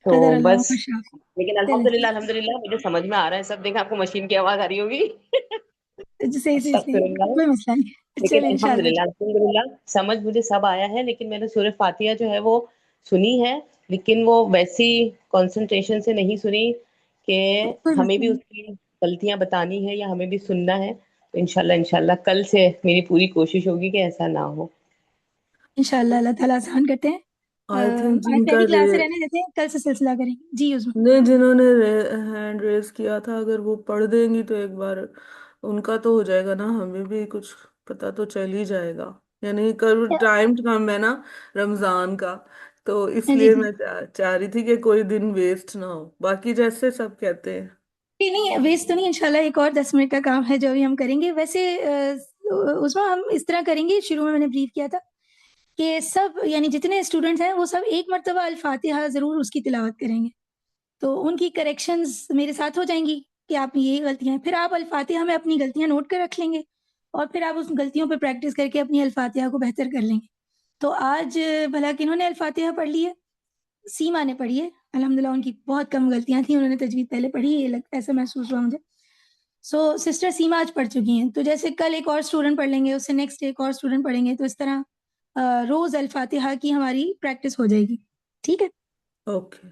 تو قدر اللہ بس، ماشاء لیکن الحمدللہ مجھے سمجھ میں آ رہا ہے سب. دیکھا آپ کو مشین کی آواز آ رہی ہوگی. صحیح کوئی مسئلہ نہیں. لیکن چلیں الحمدللہ سمجھ مجھے سب آیا ہے. لیکن میں نے سورہ فاتحہ جو ہے وہ سنی ہے، لیکن وہ ویسی کنسنٹریشن سے نہیں سنی کہ کوئی ہمیں مسئلہ بھی نہیں. اس کی غلطیاں بتانی ہے یا ہمیں بھی سننا ہے. تو انشاءاللہ کل سے میری پوری کوشش ہوگی کہ ایسا نہ ہو. انشاءاللہ اللہ تعالیٰ آسان کرتے ہیں. آئی تھنک آج پہلی کلاس سے رہنے دیتے ہیں، کل سے سلسلہ کریں گے. جی عظما. نہیں، جنہوں نے ہینڈ ریز کیا تھا اگر وہ پڑھ دیں گی تو ایک بار ان کا تو ہو جائے گا نا، ہمیں بھی کچھ پتہ تو چل ہی جائے گا. یعنی کل ٹائم کم ہے نا رمضان کا، تو اس جی لیے جی میں چاہ رہی تھی کہ کوئی دن ویسٹ نہ ہو، باقی جیسے سب کہتے ہیں. نہیں ویسٹ تو نہیں، انشاءاللہ ایک اور 10 منٹ کا کام ہے جو ابھی ہم کریں گے. ویسے عظما ہم اس طرح کریں گے، شروع میں نے بریف کیا تھا کہ سب یعنی جتنے اسٹوڈنٹس ہیں وہ سب ایک مرتبہ الفاتحہ ضرور اس کی تلاوت کریں گے، تو ان کی کریکشنز میرے ساتھ ہو جائیں گی کہ آپ یہ غلطیاں ہیں. پھر آپ الفاتحہ میں اپنی غلطیاں نوٹ کر رکھ لیں گے اور پھر آپ اس غلطیوں پہ پریکٹس کر کے اپنی الفاتحہ کو بہتر کر لیں گے. تو آج بھلا کنہوں نے الفاتحہ پڑھ لی ہے؟ سیما نے پڑھی ہے الحمدللہ. ان کی بہت کم غلطیاں تھیں, انہوں نے تجوید پہلے پڑھی, یہ ایسا محسوس ہوا مجھے. سو سسٹر سیما آج پڑھ چکی ہیں. تو جیسے کل ایک اور اسٹوڈنٹ پڑھ لیں گے, اس سے نیکسٹ ایک اور اسٹوڈنٹ پڑھیں گے, تو اس طرح روز الفاتحہ کی ہماری پریکٹس ہو جائے گی. ٹھیک ہے اوکے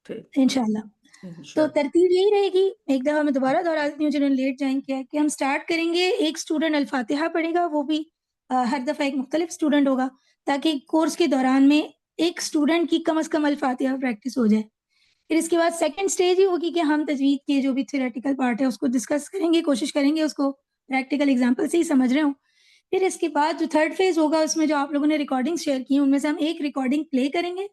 ٹھیک انشاءاللہ. تو انشاءاللہ. ترتیب یہی رہے گی. ایک دفعہ میں دوبارہ دہرا دیتی ہوں جنہوں نے لیٹ جوائن کیا ہے, کہ ہم اسٹارٹ کریں گے, ایک اسٹوڈنٹ الفاتحہ پڑھے گا, وہ بھی ہر دفعہ ایک مختلف اسٹوڈنٹ ہوگا, تاکہ کورس کے دوران میں ایک اسٹوڈنٹ کی کم از کم الفاتحہ پریکٹس ہو جائے. پھر اس کے بعد سیکنڈ اسٹیج ہی ہوگی کہ ہم تجوید کے جو بھی تھیوریٹیکل پارٹ ہے اس کو ڈسکس کریں گے, کوشش کریں گے اس کو پریکٹیکل ایگزامپل سے ہی سمجھ رہے ہوں. پھر اس کے بعد جو تھرڈ فیز ہوگا, اس میں جو آپ لوگوں نے ریکارڈنگ شیئر کی ہیں, ان میں سے ہم ایک ریکارڈنگ پلے کریں گے,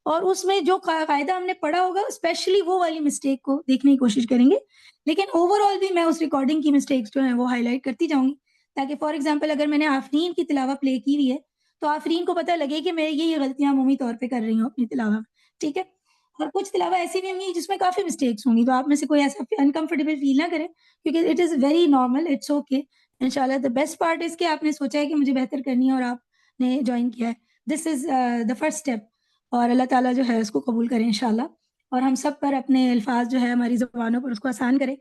اور اس میں جو قاعدہ ہم نے پڑھا ہوگا اسپیشلی وہ والی مسٹیک کو دیکھنے کی کوشش کریں گے. لیکن اوور آل بھی میں اس ریکارڈنگ کی مسٹیکس جو ہیں وہ ہائی لائٹ کرتی جاؤں گی, تاکہ فار ایگزامپل اگر میں نے آفرین کی تلاوت پلے کی ہوئی ہے تو آفرین کو پتہ لگے کہ میں یہ غلطیاں عمومی طور پہ کر رہی ہوں اپنی تلاوت میں. ٹھیک ہے. اور کچھ تلاوت ایسی بھی ہوں گی جس میں کافی مسٹیکس ہوں گی, تو آپ میں سے کوئی ایسا انکمفرٹیبل فیل نہ کریں, کیونکہ it is very normal, it's okay. انشاءاللہ دا بیسٹ پارٹ از کہ آپ نے سوچا ہے کہ مجھے بہتر کرنی ہے اور آپ نے جوائن کیا ہے. دس از دا فرسٹ اسٹیپ, اور اللہ تعالیٰ جو ہے اس کو قبول کریں انشاءاللہ, اور ہم سب پر اپنے الفاظ جو ہے ہماری زبانوں پر اس کو آسان کرے.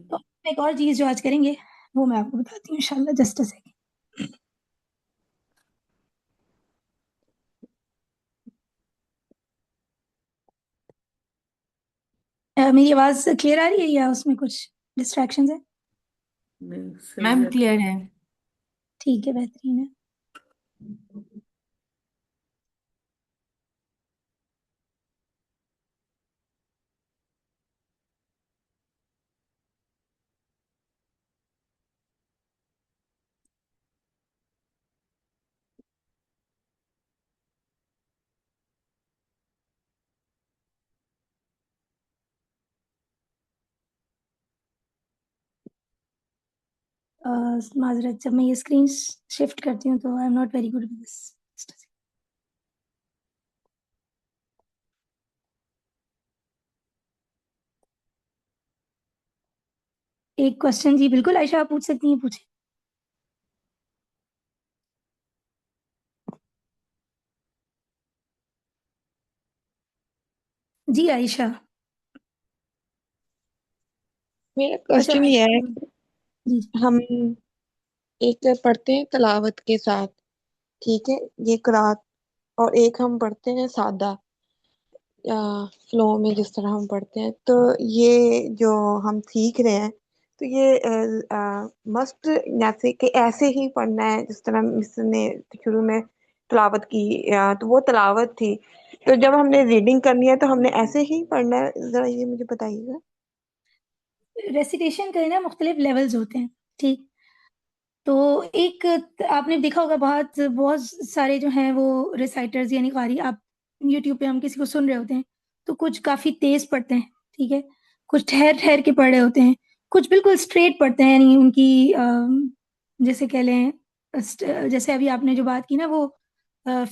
تو ایک اور چیز جو آج کریں گے وہ میں آپ کو بتاتی ہوں انشاءاللہ. Just a second. میری آواز کلیئر آ رہی ہے یا اس میں کچھ ڈسٹریکشنز ہیں؟ نہیں صحیح میم ہے. کلیئر ہے. ٹھیک ہے, بہترین ہے. معذرت, جب میں یہ اسکرین شفٹ کرتی ہوں تو I am not very good with this. ایک کوشچن جی بالکل عائشہ آپ پوچھ سکتی ہیں, پوچھیں. جی عائشہ. میرا اچھا کوشچن یہ ہے جی ہم ایک پڑھتے ہیں تلاوت کے ساتھ, ٹھیک ہے, یہ قرات, اور ایک ہم پڑھتے ہیں سادہ فلو میں جس طرح ہم پڑھتے ہیں. تو یہ جو ہم سیکھ رہے ہیں تو یہ مسٹ جیسے کہ ایسے ہی پڑھنا ہے جس طرح مس نے شروع میں تلاوت کی, تو وہ تلاوت تھی, تو جب ہم نے ریڈنگ کرنی ہے تو ہم نے ایسے ہی پڑھنا ہے؟ ذرا یہ مجھے بتائیے گا. ریسیٹیشن کے نا مختلف لیولز ہوتے ہیں. ٹھیک. تو ایک آپ نے دیکھا ہوگا بہت بہت سارے جو ہیں وہ ریسائٹرز یعنی قاری, آپ یوٹیوب پہ ہم کسی کو سن رہے ہوتے ہیں تو کچھ کافی تیز پڑھتے ہیں, ٹھیک ہے, کچھ ٹھہر ٹھہر کے پڑھ رہے ہوتے ہیں, کچھ بالکل اسٹریٹ پڑھتے ہیں, یعنی ان کی جیسے کہہ لیں جیسے ابھی آپ نے جو بات کی نا وہ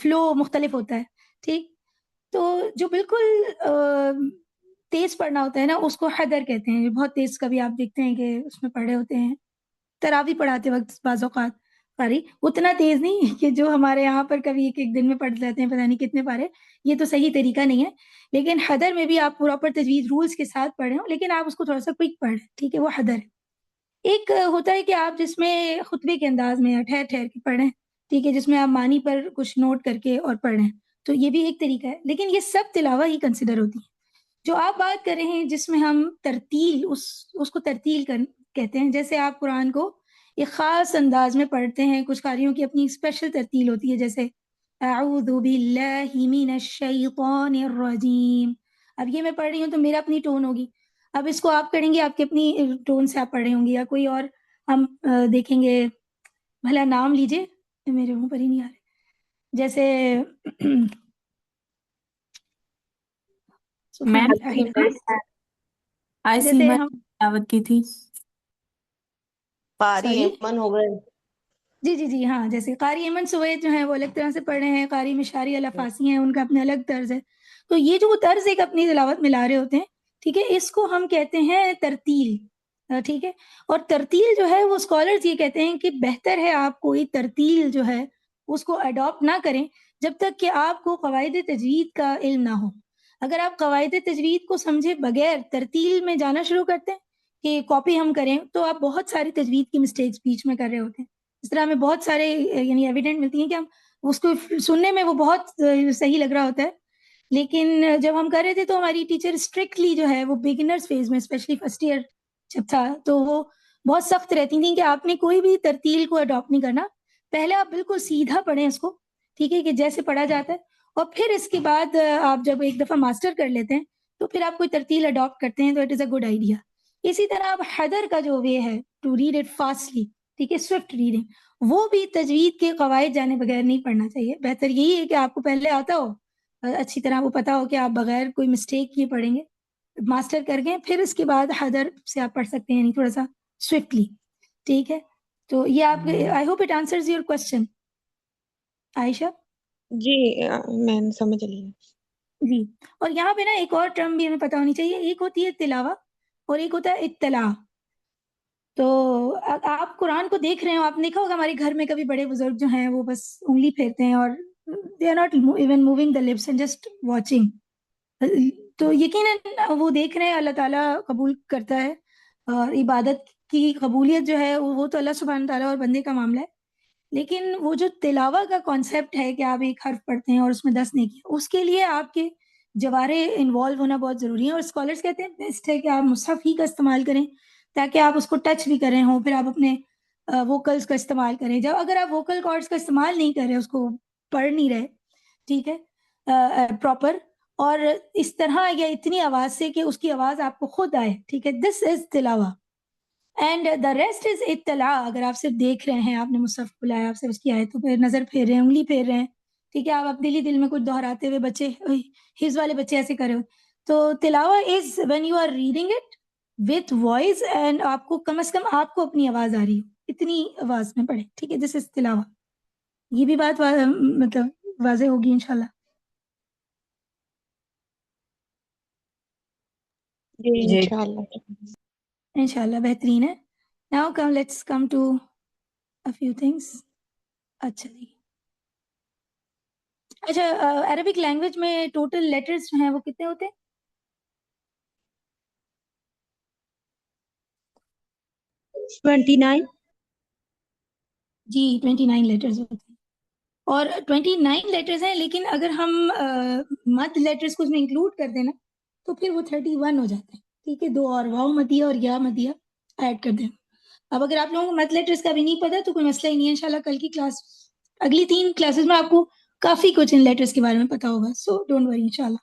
فلو مختلف ہوتا ہے. ٹھیک. تو جو بالکل تیز پڑھنا ہوتا ہے نا اس کو حدر کہتے ہیں. بہت تیز کبھی آپ دیکھتے ہیں کہ اس میں پڑھے ہوتے ہیں تراوی پڑھاتے وقت بعض اوقات قاری, اتنا تیز نہیں کہ جو ہمارے یہاں پر کبھی ایک ایک دن میں پڑھ لیتے ہیں پتہ نہیں کتنے پارے, یہ تو صحیح طریقہ نہیں ہے. لیکن حدر میں بھی آپ پراپر تجوید رولز کے ساتھ پڑھیں ہو, لیکن آپ اس کو تھوڑا سا کوئک پڑھ لیں, ٹھیک ہے, وہ حدر ہے. ایک ہوتا ہے کہ آپ جس میں خطبے کے انداز میں ٹھہر ٹھہر کے پڑھیں, ٹھیک ہے, جس میں آپ معنی پر کچھ نوٹ کر کے اور پڑھیں, تو یہ بھی ایک طریقہ ہے. لیکن یہ سب تلاوہ ہی کنسیڈر ہوتی ہے. جو آپ بات کر رہے ہیں جس میں ہم ترتیل اس کو ترتیل کہتے ہیں. جیسے آپ قرآن کو ایک خاص انداز میں پڑھتے ہیں, کچھ قاریوں کی اپنی اسپیشل ترتیل ہوتی ہے, جیسے اعوذ باللہ من الشیطان الرجیم. اب یہ میں پڑھ رہی ہوں تو میرا اپنی ٹون ہوگی, اب اس کو آپ کریں گے آپ کی اپنی ٹون سے آپ پڑھ رہے ہوں گے, یا کوئی اور ہم دیکھیں گے. بھلا نام لیجئے, میرے منہ پر ہی نہیں آ رہے. جیسے سبحان اللہ العظیم. آج جیسے سیما ہم دعوت کی تھی. قاری سوری ایمن ہو گئے. جی ہاں, جیسے قاری ایمن سوید جو ہیں وہ الگ طرح سے پڑھ رہے ہیں, قاری مشاری الفاسی ہیں, ان کا اپنا الگ طرز ہے. تو یہ جو وہ طرز ایک اپنی تلاوت میں لا رہے ہوتے ہیں, ٹھیک ہے, اس کو ہم کہتے ہیں ترتیل. ٹھیک ہے. اور ترتیل جو ہے وہ اسکالرز یہ کہتے ہیں کہ بہتر ہے آپ کوئی ترتیل جو ہے اس کو اڈاپٹ نہ کریں جب تک کہ آپ کو قواعد تجوید کا علم نہ ہو. اگر آپ قواعد تجوید کو سمجھے بغیر ترتیل میں جانا شروع کرتے ہیں کہ کاپی ہم کریں تو آپ بہت ساری تجوید کی مسٹیکس بیچ میں کر رہے ہوتے ہیں. اس طرح ہمیں بہت سارے یعنی ایویڈنٹ ملتی ہیں کہ ہم اس کو سننے میں وہ بہت صحیح لگ رہا ہوتا ہے، لیکن جب ہم کر رہے تھے تو ہماری ٹیچر اسٹرکٹلی جو ہے وہ بگنرز فیز میں اسپیشلی فرسٹ ایئر جب تھا تو وہ بہت سخت رہتی تھیں کہ آپ نے کوئی بھی ترتیل کو اڈاپٹ نہیں کرنا، پہلے آپ بالکل سیدھا پڑھیں اس کو، ٹھیک ہے، کہ جیسے پڑھا جاتا ہے، اور پھر اس کے بعد آپ جب ایک دفعہ ماسٹر کر لیتے ہیں تو پھر آپ کوئی ترتیل اڈاپٹ کرتے ہیں تو it is a good idea. اسی طرح آپ حدر کا جو وے ہے ٹو ریڈ اٹ فاسٹلی، ٹھیک ہے، سوئفٹ ریڈنگ، وہ بھی تجوید کے قواعد جانے بغیر نہیں پڑھنا چاہیے. بہتر یہی ہے کہ آپ کو پہلے آتا ہو، اچھی طرح وہ پتا ہو کہ آپ بغیر کوئی مسٹیک کیے پڑھیں گے، ماسٹر کر گئے، پھر اس کے بعد حدر سے آپ پڑھ سکتے ہیں، یعنی تھوڑا سا سوئفٹلی. ٹھیک ہے، تو یہ آپ I hope it answers your question Ayesha. جی میں سمجھ لی. جی. اور یہاں پہ نا ایک اور ٹرم بھی ہمیں پتہ ہونی چاہیے، ایک ہوتی ہے تلاوہ اور ایک ہوتا ہے اطلاع. تو آپ قرآن کو دیکھ رہے ہو، آپ نے دیکھا ہوگا ہمارے گھر میں کبھی بڑے بزرگ جو ہیں وہ بس انگلی پھیرتے ہیں اور they are not even moving the lips and just watching. تو یقیناً وہ دیکھ رہے ہیں، اللہ تعالیٰ قبول کرتا ہے، اور عبادت کی قبولیت جو ہے وہ تو اللہ سبحانہ تعالیٰ اور بندے کا معاملہ ہے. لیکن وہ جو تلاوہ کا کانسیپٹ ہے کہ آپ ایک حرف پڑھتے ہیں اور اس میں 10 نیکی، اس کے لیے آپ کے جوارے انوالو ہونا بہت ضروری ہے. اور اسکالرس کہتے ہیں بیسٹ ہے کہ آپ مصحف ہی کا استعمال کریں تاکہ آپ اس کو ٹچ بھی کریں ہوں، پھر آپ اپنے ووکلس کا استعمال کریں. جب اگر آپ ووکل کارڈس کا استعمال نہیں کر رہے، اس کو پڑھ نہیں رہے، ٹھیک ہے، پراپر اور اس طرح یا اتنی آواز سے کہ اس کی آواز آپ کو خود آئے، ٹھیک ہے، دس از تلاوہ. اینڈ دا ریسٹ از اطلاع. اگر آپ صرف دیکھ رہے ہیں، آپ نے مصحف کھلایا، آپ سے اس کی آیتوں پہ نظر پھیر رہے ہیں، انگلی پھیر رہے ہیں، ٹھیک ہے، آپ دل ہی دل میں کچھ دہراتے ہوئے، بچے حفظ والے بچے ایسے کر رہے ہو، تو تلاوہ is when you are reading it with voice and آپ کو کم از کم آپ کو اپنی آواز آ رہی ہو، اتنی آواز میں پڑھے، ٹھیک ہے، دس از تلاوہ. یہ بھی بات مطلب واضح ہوگی انشاءاللہ. جی انشاءاللہ. انشاءاللہ بہترین ہے. Now let's come to a few things. اچھا جی، اچھا عربک لینگویج میں ٹوٹل لیٹرز جو ہیں وہ کتنے ہوتے ہیں؟ جی 29 لیٹرز ہوتے ہیں، اور 29 لیٹرز ہیں، لیکن اگر ہم مد لیٹرز کو اس میں انکلوڈ کر دیں نا تو پھر وہ 31 ہو جاتے ہیں، ٹھیک ہے، 2 اور واو مدیہ اور یا مدیہ ایڈ کر دیں. اب اگر آپ لوگوں کو مد لیٹرز کا بھی نہیں پتا تو کوئی مسئلہ ہی نہیں ہے، انشاءاللہ کل کی کلاس، اگلی 3 کلاسز میں آپ کو کافی کچھ ان لیٹرز کے بارے میں پتا ہوگا، سو ڈونٹ وری انشاءاللہ.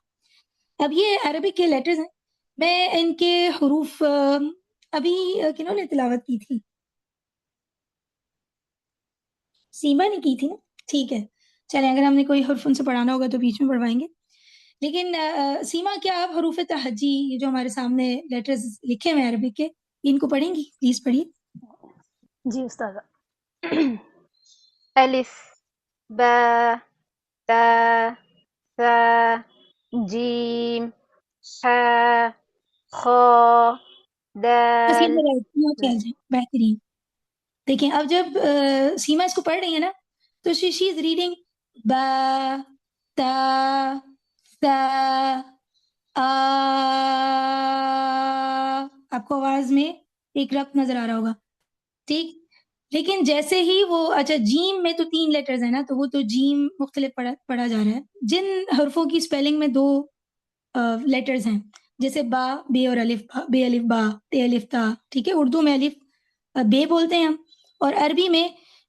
اب یہ عربک کے لیٹرز ہیں، میں ان کے حروف ابھی کنہوں نے تلاوت کی تھی؟ سیما نے کی تھی نا، ٹھیک ہے، چلیں اگر ہم نے کوئی حرف ان سے پڑھانا ہوگا تو بیچ میں پڑھوائیں گے. لیکن سیما کیا آپ حروف تہجی، یہ جو ہمارے سامنے لیٹرز لکھے ہوئے ہیں عربک کے، ان کو پڑھیں گی؟ پلیز پڑھیے. جی استاذہ. الف، با، تا، ثا، جیم، حا، خا، بس یہ دال. میرا اتنا چل جائے، بہترین. دیکھیں اب جب سیما اس کو پڑھ رہی ہے نا تو شی از ریڈنگ با، تا، سا، آ. آپ کو آواز میں ایک ربط نظر آ رہا ہوگا، ٹھیک. لیکن جیسے ہی وہ اچھا جیم میں تو 3 لیٹرز ہیں نا، تو وہ تو جیم مختلف پڑھا جا رہا ہے. جن حرفوں کی اسپیلنگ میں 2 لیٹرز ہیں، جیسے با، بے اور الف، بے الف با، تے الف تا، ٹھیک ہے، اردو میں الف بے بولتے ہیں ہم، اور عربی میں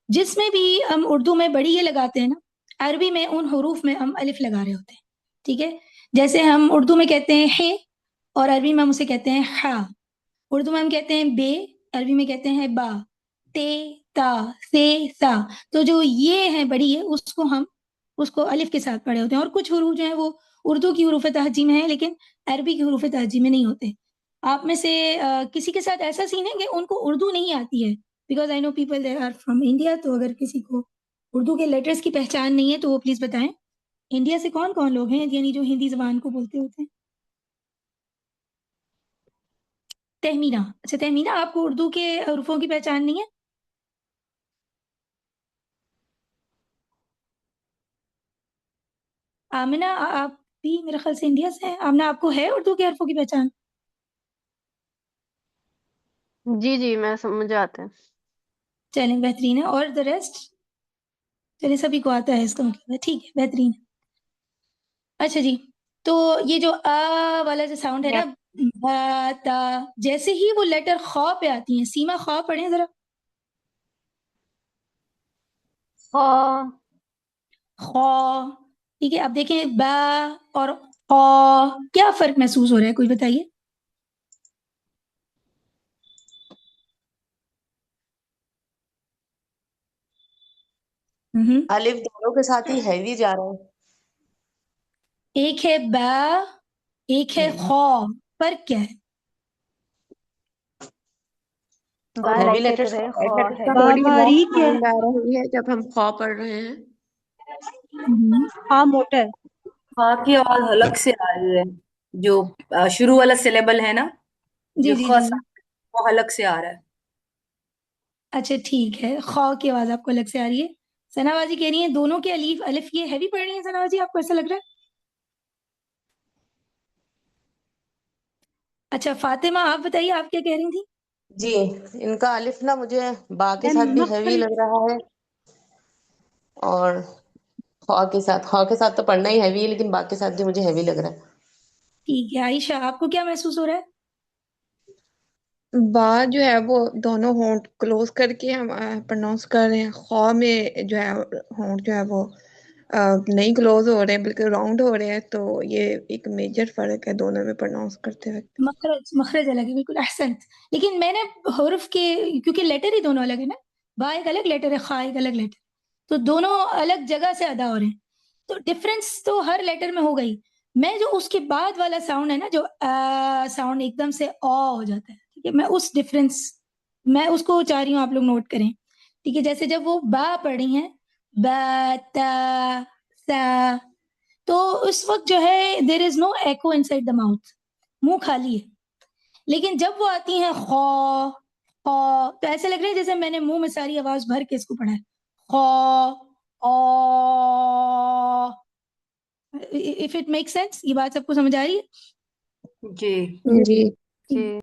جس میں بھی ہم اردو میں بڑی یہ لگاتے ہیں نا، عربی میں ان حروف میں ہم الف لگا رہے ہوتے ہیں، ٹھیک ہے. جیسے ہم اردو میں کہتے ہیں ہے اور عربی میں ہم اسے کہتے ہیں ہا. اردو میں ہم کہتے ہیں بے، عربی میں کہتے ہیں با، تے، تا، سے، سا. تو جو یہ ہے بڑی ہے ہم اس کو الف کے ساتھ پڑھے ہوتے ہیں، اور کچھ حروف جو ہیں وہ اردو کی حروف تہجی میں ہیں لیکن عربی کی حروف تہجی میں نہیں ہوتے. آپ میں سے کسی کے ساتھ ایسا سین ہے کہ ان کو اردو نہیں آتی ہے؟ Because I know people they are from India, تو اگر کسی کو اردو کے لیٹرز کی پہچان نہیں ہے تو وہ پلیز بتائیں. انڈیا سے کون کون لوگ ہیں یعنی جو ہندی زبان کو بولتے ہوتے ہیں؟ تہمینہ. اچھا تہمینہ، آپ کو اردو کے حروفوں کی پہچان نہیں ہے؟ آمنہ آپ بھی میرے خیال سے انڈیا سے ہیں. آمنہ آپ کو ہے اردو کے حرفوں کی پہچان؟ جی جی میں سمجھ آتے ہیں. چلیں بہترین ہے. اور دا ریسٹ؟ چلیں سبھی کو آتا ہے اس کا مطلب ہے. ٹھیک ہے بہترین. اچھا جی، تو یہ جو آ والا جو ساؤنڈ ہے نا، با تا، جیسے ہی وہ لیٹر خا پہ آتی ہیں، سیما خا پڑھیں ذرا. خا. خا. ٹھیک ہے، اب دیکھیں با اور خا کیا فرق محسوس ہو رہا ہے، کوئی بتائیے. الف دونوں کے ساتھ ہی ہیوی جا رہا ہے. ایک ہے با، ایک ہے خا، فرق کیا ہے؟ با ہیوی لائٹ لیٹرز ہے، کو خا لیٹرز کا ہے. تھوڑی باریک ہے. ساؤنڈ آ رہی ہے جب ہم خواہ پڑھ رہے ہیں. ہاں موٹا ہے. خا کی آواز حلق سے آ رہی ہے، جو شروع والا سلیبل ہے نا، جی جو جی خ جی. وہ حلق سے آ رہا ہے. اچھا ٹھیک ہے، خا کی آواز آپ کو الگ سے آ رہی ہے. ثنا بازی کہہ رہی ہیں دونوں کے الف الف یہ ہیوی پڑھ رہی ہیں. ثنا بازی آپ کو ایسا لگ رہا ہے؟ اچھا فاطمہ آپ بتائیے، آپ کیا کہہ رہی تھیں؟ جی ان کا الف نا مجھے با کے ساتھ بھی ہیوی لگ رہا ہے، اور خا کے ساتھ تو پڑھنا ہی ہیوی ہے، لیکن با کے ساتھ بھی مجھے ہیوی لگ رہا ہے. ٹھیک ہے. عائشہ آپ کو کیا محسوس ہو رہا ہے؟ با جو ہے وہ دونوں ہونٹ کلوز کر کے ہم پروناؤنس کر رہے ہیں. خواہ میں جو ہے ہونٹ جو ہے وہ نہیں کلوز ہو رہے ہیں بلکہ راؤنڈ ہو رہے ہیں. تو یہ ایک میجر فرق ہے دونوں میں پروناؤنس کرتے وقت. مخرج الگ ہے، بالکل احسنت. لیکن میں نے حرف کے، کیونکہ لیٹر ہی دونوں الگ ہے نا، با ایک الگ لیٹر ہے، خا ایک الگ لیٹر، تو دونوں الگ جگہ سے ادا ہو رہے ہیں، تو ڈفرینس تو ہر لیٹر میں ہوگا ہی. میں جو اس کے بعد والا ساؤنڈ ہے نا، جو ساؤنڈ ایک دم سے او ہو جاتا ہے، ٹھیک ہے، میں اس ڈفرینس میں اس کو چاہ رہی ہوں آپ لوگ نوٹ کریں. ٹھیک ہے، جیسے جب وہ با پڑھی ہیں، با تا سا، تو اس وقت جو ہے there is no echo inside the mouth, منہ خالی ہے. لیکن جب وہ آتی ہیں خو خو، تو ایسے لگ رہا ہے جیسے میں نے منہ میں ساری آواز بھر کے اس کو پڑھا ہے. خو او. اف اٹ میک سینس، یہ بات سب کو سمجھ آ رہی ہے؟ جی جی جی.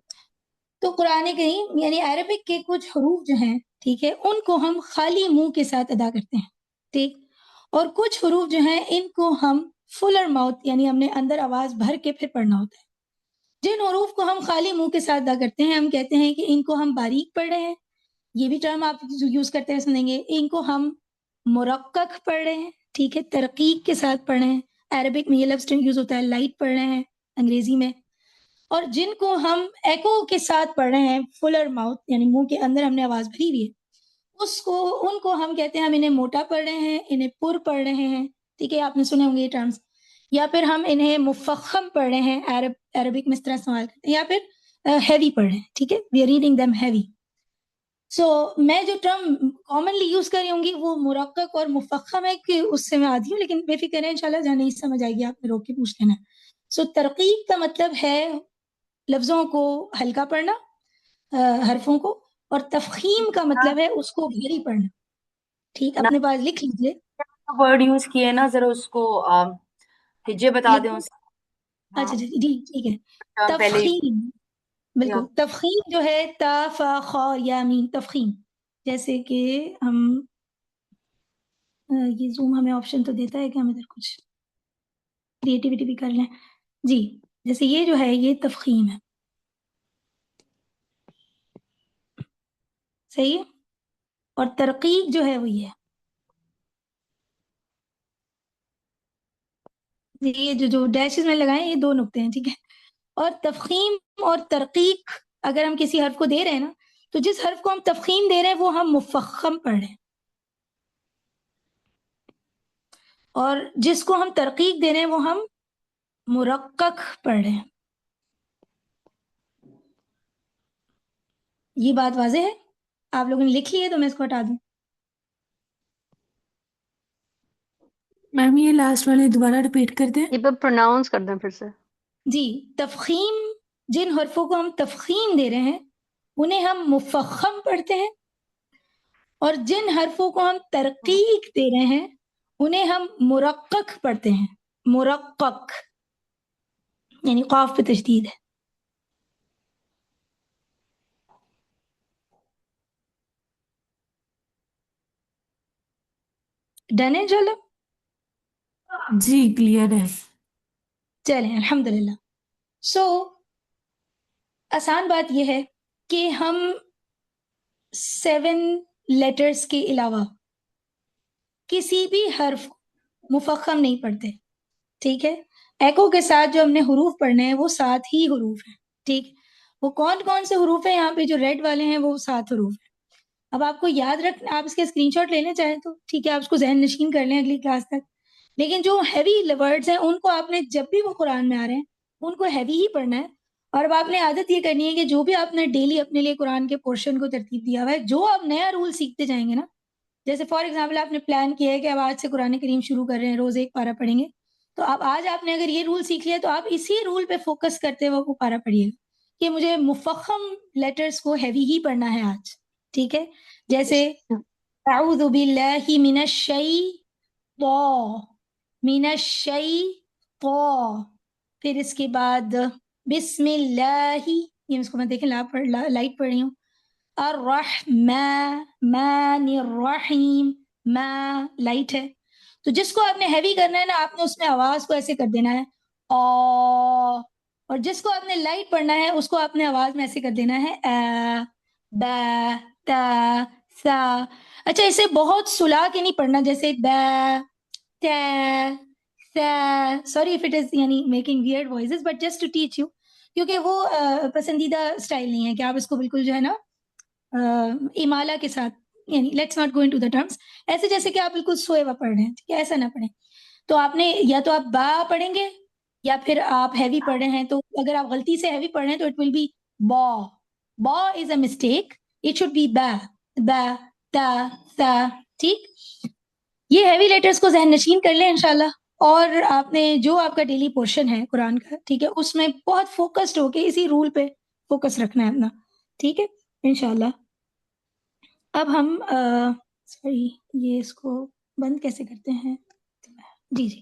تو قرآن کریم یعنی عربک کے کچھ حروف جو ہیں، ٹھیک ہے، ان کو ہم خالی منہ کے ساتھ ادا کرتے ہیں، ٹھیک، اور کچھ حروف جو ہیں ان کو ہم فلر ماؤتھ یعنی ہم نے اندر آواز بھر کے پھر پڑھنا ہوتا ہے. جن حروف کو ہم خالی منہ کے ساتھ ادا کرتے ہیں، ہم کہتے ہیں کہ ان کو ہم باریک پڑھ رہے ہیں. یہ بھی ٹرم آپ یوز کرتے ہیں سنیں گے. ان کو ہم مرقق پڑھ رہے ہیں، ٹھیک ہے، ترقیق کے ساتھ پڑھ رہے ہیں. عربک میں یہ لفظ یوز ہوتا ہے لائٹ پڑھ رہے ہیں انگریزی میں. اور جن کو ہم ایکو کے ساتھ پڑھ رہے ہیں، فلر ماؤتھ یعنی منہ کے اندر ہم نے آواز بھری ہوئی ہے، ان کو ہم کہتے ہیں ہم انہیں موٹا پڑھ رہے ہیں، انہیں پر پڑھ رہے ہیں. ٹھیک ہے، آپ نے سنے ہوں گے یہ ٹرمز. یا پھر ہم انہیں مفخم پڑھ رہے ہیں، عربک میں اس طرح استعمال کرتے ہیں. یا پھر ہیوی پڑھ رہے ہیں، ٹھیک ہے، we are reading them heavy. So میں جو ٹرم کامنلی یوز کر رہی ہوں گی وہ مرقق اور مفخم ہے، کہ اس سے میں آدھی ہوں، لیکن بے فکر ہے انشاءاللہ جہاں نہیں سمجھ آئے گی آپ نے روک کے پوچھ لینا. سو ترقیق کا مطلب ہے لفظوں کو ہلکا پڑھنا، حرفوں کو، اور تفخیم کا مطلب ہے اس کو بھاری پڑھنا. ٹھیک، اپنے پاس لکھ لیجیے. ورڈ یوز کیے نا، ذرا اس کو ہجے بتا دیں اس. اچھا جی ٹھیک ہے. پہلے تفخیم، بالکل. تفخیم جو ہے تا فا خا یا میم، تفخیم. جیسے کہ ہم یہ زوم ہمیں آپشن تو دیتا ہے کہ ہم ادھر کچھ کریٹیوٹی بھی کر لیں. جی جیسے یہ جو ہے یہ تفخیم ہے، صحیح ہے. اور ترقیق جو ہے وہ یہ ہے، یہ جو ڈیشز میں لگائیں یہ دو نقطے ہیں، ٹھیک ہے. اور تفخیم اور ترقیق اگر ہم کسی حرف کو دے رہے ہیں نا، تو جس حرف کو ہم تفخیم دے رہے ہیں وہ ہم مفخم پڑھ رہے ہیں، اور جس کو ہم ترقیق دے رہے ہیں وہ ہم مرقق پڑھ رہے ہیں. یہ بات واضح ہے؟ آپ لوگوں نے لکھ لی ہے تو میں اس کو ہٹا دوں. میم یہ لاسٹ والے دوبارہ ریپیٹ کر دیں. یہ پہ پروناؤنس کر دیں پھر سے. جی، تفخیم جن حرفوں کو ہم تفخیم دے رہے ہیں انہیں ہم مفخم پڑھتے ہیں، اور جن حرفوں کو ہم ترقیق دے رہے ہیں انہیں ہم مرقق پڑھتے ہیں. مرقق یعنی قاف پہ تشدید ہے. ڈن ہے انشاءاللہ. جی کلیئر ہے. چلیں الحمدللہ. سو آسان بات یہ ہے کہ ہم 7 لیٹرز کے علاوہ کسی بھی حرف مفخم نہیں پڑھتے. ٹھیک ہے. ایکو کے ساتھ جو ہم نے حروف پڑھنے ہیں وہ 7 ہی حروف ہیں. ٹھیک. وہ کون کون سے حروف ہیں؟ یہاں پہ جو ریڈ والے ہیں وہ 7 حروف ہیں. اب آپ کو یاد رکھنا، آپ اس کے اسکرین شاٹ لے لیں چاہیں تو، ٹھیک ہے، آپ اس کو ذہن نشین کر لیں اگلی کلاس تک. لیکن جو ہیوی ورڈز ہیں ان کو آپ نے جب بھی وہ قرآن میں آ رہے ہیں ان کو ہیوی ہی پڑھنا ہے. اور اب آپ نے عادت یہ کرنی ہے کہ جو بھی آپ نے ڈیلی اپنے لیے قرآن کے پورشن کو ترتیب دیا ہوا ہے، جو آپ نیا رول سیکھتے جائیں گے نا، جیسے فار ایگزامپل آپ نے پلان کیا ہے کہ اب آج سے قرآن کریم شروع کر رہے ہیں، روز ایک پارہ پڑھیں گے، تو اب آج آپ نے اگر یہ رول سیکھ لیا تو آپ اسی رول پہ فوکس کرتے ہوئے وہ پارہ پڑھیے گا کہ مجھے مفخم لیٹرز کو ہیوی ہی پڑھنا ہے آج. ٹھیک ہے. جیسے اعوذ باللہ من الشیطان، پھر اس کے بعد بسم اللہ، یہ اس کو میں دیکھیں لائٹ پڑھ رہی ہوں، الرحمن الرحیم، ما لائٹ ہے. تو جس کو آپ نے ہیوی کرنا ہے نا، آپ نے اس میں آواز کو ایسے کر دینا ہے اور جس کو آپ نے لائٹ پڑھنا ہے اس کو آپ نے آواز میں ایسے کر دینا ہے با تا سا. اچھا اسے بہت سلا کے نہیں پڑھنا، جیسے با تا سا، سوری اف اٹ از یعنی making weird voices but just to teach you, کیونکہ وہ پسندیدہ اسٹائل نہیں ہے کہ آپ اس کو بالکل جو ہے نا امالہ کے ساتھ، یعنی let's not go into the terms, ایسے جیسے کہ آپ بالکل سوئے ہوا پڑھ رہے ہیں. ٹھیک ہے، ایسا نہ پڑھیں. تو آپ نے یا تو آپ با پڑھیں گے یا پھر آپ ہیوی پڑھ رہے ہیں، تو اگر آپ غلطی سے ہیوی پڑھ رہے ہیں تو اٹ ول بی با. با is a mistake, it should be با با تا سا. ٹھیک. یہ ہیوی لیٹرز کو ذہن نشین کر لیں انشاءاللہ. اور آپ نے جو آپ کا ڈیلی پورشن ہے قرآن کا، ٹھیک ہے، اس میں بہت فوکسڈ ہو کے اسی رول پہ فوکس رکھنا ہے اپنا. ٹھیک ہے انشاءاللہ. اب ہم سوری یہ اس کو بند کیسے کرتے ہیں؟ جی جی.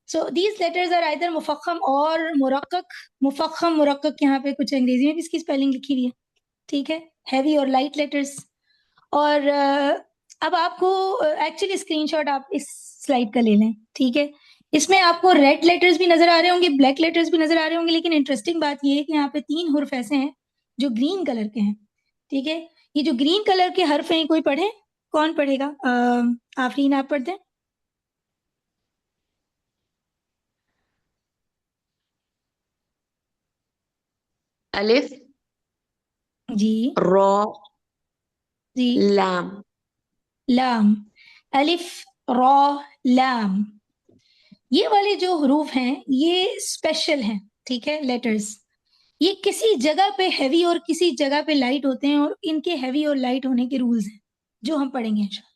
So these letters are either مفخم اور مرقق. مفخم مرقق یہاں پہ کچھ انگریزی میں بھی اس کی اسپیلنگ لکھی ہوئی ہے. ٹھیک ہے. ہیوی اور لائٹ لیٹرز. اور اب آپ کو ایکچولی اسکرین شاٹ آپ اس سلائڈ کا لے لیں. ٹھیک ہے. اس میں آپ کو ریڈ لیٹرز بھی نظر آ رہے ہوں گے، بلیک لیٹرز بھی نظر آ رہے ہوں گے، لیکن انٹرسٹنگ بات یہ ہے کہ یہاں پہ 3 حرف ایسے ہیں جو گرین کلر کے ہیں. ٹھیک ہے. یہ جو گرین کلر کے حرف ہیں کوئی پڑھے؟ کون پڑھے گا؟ آفرین آپ پڑھ دیں. الف، جی را، جی. لام. لام. الف را لام. یہ والے جو حروف ہیں یہ اسپیشل ہیں. ٹھیک ہے. لیٹرز یہ کسی جگہ پہ ہیوی اور کسی جگہ پہ لائٹ ہوتے ہیں، اور ان کے ہیوی اور لائٹ ہونے کے رولز ہیں جو ہم پڑھیں گے انشاءاللہ.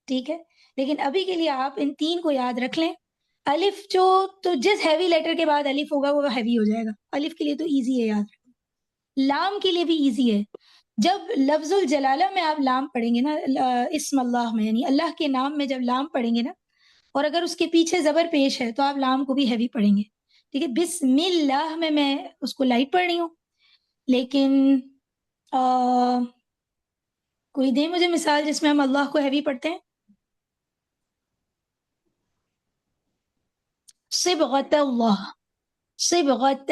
ٹھیک ہے. لیکن ابھی کے لیے آپ ان 3 کو یاد رکھ لیں. الف جو تو جس ہیوی لیٹر کے بعد الف ہوگا وہ ہیوی ہو جائے گا. الف کے لیے تو ایزی ہے یاد رکھنا. لام کے لیے بھی ایزی ہے. جب لفظ الجلالہ میں آپ لام پڑھیں گے نا، اسم اللہ میں یعنی اللہ کے نام میں جب لام پڑھیں گے نا، اور اگر اس کے پیچھے زبر پیش ہے تو آپ لام کو بھی ہیوی پڑھیں گے. ٹھیک ہے. بسم اللہ میں اس کو لائٹ پڑھ رہی ہوں، لیکن کوئی دے مجھے مثال جس میں ہم اللہ کو ہیوی پڑھتے ہیں. صبغۃ اللہ، صبغۃ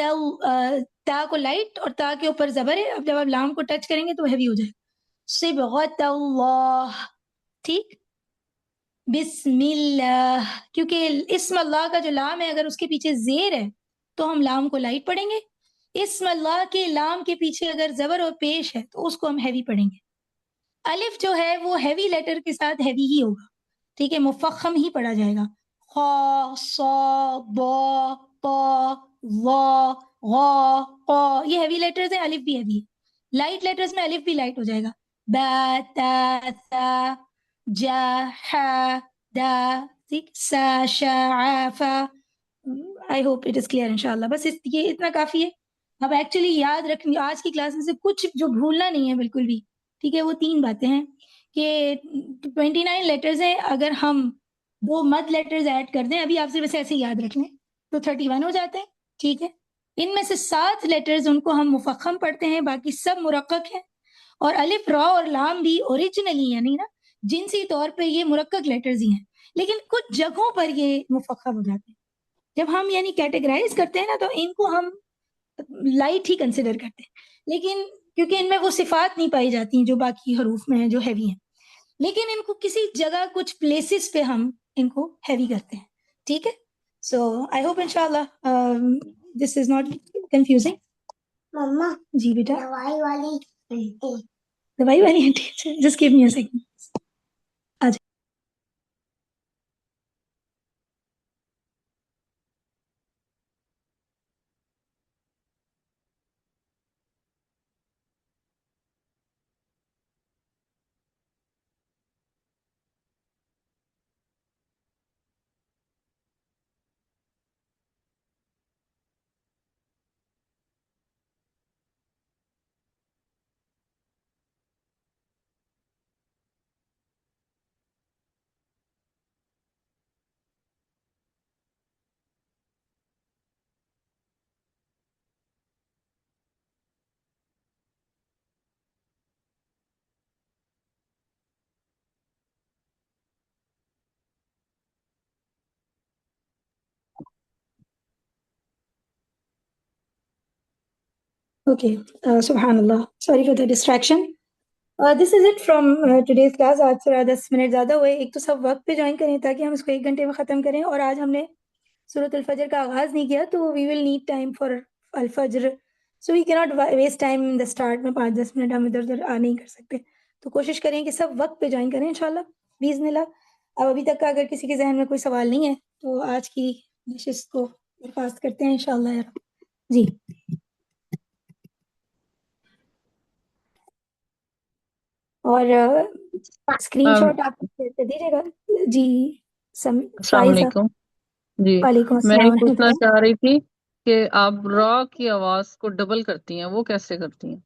تا کو لائٹ اور تا کے اوپر زبر ہے. اب جب آپ لام کو ٹچ کریں گے تو ہیوی ہو جائے. صبغۃ اللہ. ٹھیک. بسم اللہ، کیونکہ اسم اللہ کا جو لام ہے اگر اس کے پیچھے زیر ہے تو ہم لام کو لائٹ پڑھیں گے. اسم اللہ کے لام کے پیچھے اگر زبر اور پیش ہے تو اس کو ہم ہیوی پڑھیں گے. الف جو ہے وہ ہیوی لیٹر کے ساتھ ہیوی ہی ہوگا. ٹھیک ہے. مفخم ہی پڑھا جائے گا. خا صا با طا ظا غا قا، یہ ہیوی لیٹرز ہیں. الف بھی ہیوی ہے. لائٹ لیٹرز میں الف بھی لائٹ ہو جائے گا. با تا ثا جا حا دا. ٹھیک. سا شا عا فا. آئی ہوپ اٹ از کلیئر انشاءاللہ. بس یہ اتنا کافی ہے اب ایکچولی یاد رکھنی آج کی کلاس میں سے کچھ جو بھولنا نہیں ہے بالکل بھی، ٹھیک ہے، وہ 3 باتیں ہیں کہ 29 لیٹرز ہیں، اگر ہم 2 مد لیٹرز ایڈ کر دیں، ابھی آپ سے بس ایسے یاد رکھ لیں، تو 31 ہو جاتے ہیں، ٹھیک ہے. ان میں سے 7 لیٹرز ان کو ہم مفخم پڑھتے ہیں، باقی سب مرقق ہیں. اور الف را اور لام بھی اوریجنلی یعنی نا جنسی طور پہ یہ مرقق لیٹرز ہی ہیں، لیکن کچھ جگہوں پر یہ مفخم ہو جاتے ہیں. جب ہم یعنی کیٹیگرائز کرتے ہیں نا تو ان کو ہم لائٹ ہی کنسیڈر کرتے ہیں، لیکن کیونکہ ان میں وہ صفات نہیں پائی جاتی ہیں جو باقی حروف میں ہیں جو ہیوی ہیں، لیکن ان کو کسی جگہ کچھ پلیسز پہ ہم ان کو ہیوی کرتے ہیں، ٹھیک ہے. سو آئی ہوپ انشاءاللہ دس از ناٹ کنفیوزنگ. مما جی بیٹا دوائی والی aunty just give me a second. Okay, subhanallah. Sorry for the distraction. This is it from today's class. آج تھوڑا 10 منٹ زیادہ ہوئے. ایک تو سب وقت پہ جوائن کریں تاکہ ہم اس کو 1 گھنٹے میں ختم کریں، اور آج ہم نے سورۃ الفجر کا آغاز نہیں کیا، تو we will need time for الفجر. So we cannot waste time in the start میں 5-10 منٹ ہم ادھر ادھر نہیں کر سکتے. تو کوشش کریں کہ سب وقت پہ جوائن کریں انشاءاللہ باذن اللہ. اب ابھی تک کا اگر کسی کے ذہن میں کوئی سوال نہیں ہے تو آج کی نشست کو درخواست کرتے ہیں انشاءاللہ. جی اور اسکرین شاٹ آپ دیجیے گا. جی السلام علیکم. جی وعلیکم میں السلام یہ ورحمۃ پوچھنا اللہ. چاہ رہی تھی کہ آپ را کی آواز کو ڈبل کرتی ہیں، وہ کیسے کرتی ہیں؟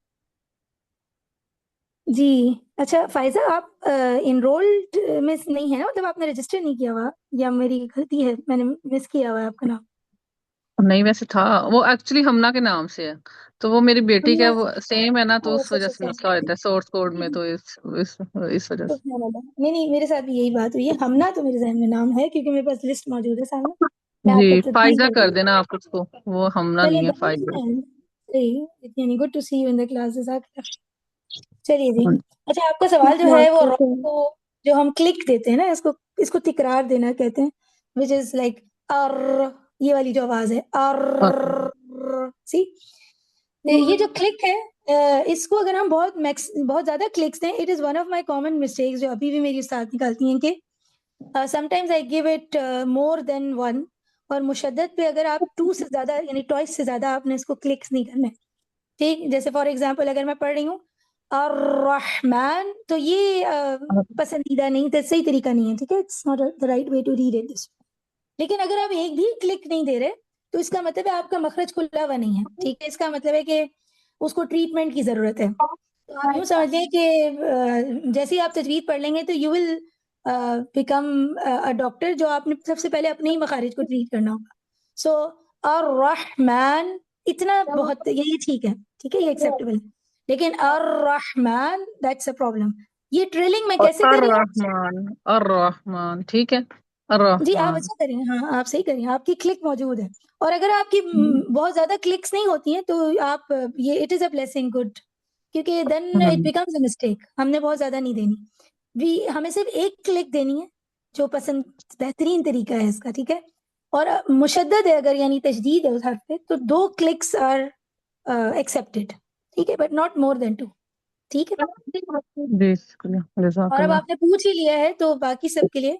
جی اچھا فائزہ، آپ انرولڈ میں نہیں ہے نا، مطلب آپ نے رجسٹر نہیں کیا ہوا، یا میری غلطی ہے، میں نے مس کیا ہوا ہے آپ کا نام؟ نہیں ویسے تھا وہ ایکچولی ہمنا کے نام سے ہے، تو وہ میری بیٹی کا سیم ہے نا، تو اس وجہ سے مسئلہ ہوتا ہے سورس کوڈ میں، تو اس وجہ سے. نہیں میرے ساتھ بھی یہی بات ہوئی ہے. ہمنا تو میرے ذہن میں نام ہے کیونکہ میرے پاس لسٹ موجود ہے سامنے. میں آپ جی کو تبدیل فائدہ کر کر دوں. دینا آپ اس کو، وہ ہمنا نہیں ہے، فائدہ. یعنی good to see you in the classes. چلیے جی. اچھا آپ کا سوال جو ہے وہ را کو جو ہم کلک دیتے ہیں نا، اس کو تکرار دینا کہتے ہیں، which is like ار، یہ والی جو آواز ہے ار. سی یہ جو کلک ہے اس کو اگر ہم بہت زیادہ کلکس دیں، it is one of my common mistakes جو ابھی بھی میری استاد نکالتی ہیں کہ sometimes I give it more than 1، اور مشدد پہ اگر آپ 2 سے زیادہ یعنی ٹوائس سے زیادہ آپ نے اس کو کلکس نہیں کرنے. ٹھیک، جیسے فار ایگزامپل اگر میں پڑھ رہی ہوں الرحمن، تو یہ پسندیدہ نہیں، تو صحیح طریقہ نہیں ہے، ٹھیک ہے، it's not the right way to read it this way. لیکن اگر آپ ایک بھی کلک نہیں دے رہے تو اس کا مطلب ہے آپ کا مخرج کھلا ہوا نہیں ہے، ٹھیک ہے. اس کا مطلب ہے کہ اس کو ٹریٹمنٹ کی ضرورت ہے. تو آپ یوں سمجھ لیں کہ جیسے ہی آپ تجوید پڑھ لیں گے تو you will become a doctor, جو آپ نے سب سے پہلے اپنے ہی مخارج کو ٹریٹ کرنا ہوگا. سو الرحمن اتنا بہت یہ ٹھیک ہے، ٹھیک ہے، یہ ایکسیپٹیبل ہے. لیکن الرحمن دیٹس اے پرابلم. یہ ٹریلنگ میں کیسے کریں؟ الرحمن ٹھیک ہے، جی آپ الرحمن. اچھا کریں، ہاں آپ صحیح کریں، آپ کی کلک موجود ہے. اور اگر آپ کی بہت زیادہ کلکس نہیں ہوتی ہیں تو آپ یہ it is a blessing, good, کیونکہ then it becomes a mistake. ہم نے بہت زیادہ نہیں دینی، ہمیں صرف ایک کلک دینی ہے جو پسند بہترین طریقہ ہے اس کا، ٹھیک ہے. اور مشدد ہے اگر یعنی تشدید ہے اس حرف پہ تو 2 کلکس آر ایکسیپٹیڈ، ٹھیک ہے، بٹ ناٹ مور دین 2، ٹھیک ہے. جی شکریہ، جزاک اور اب اللہ. آپ نے پوچھ ہی لیا ہے تو باقی سب کے لیے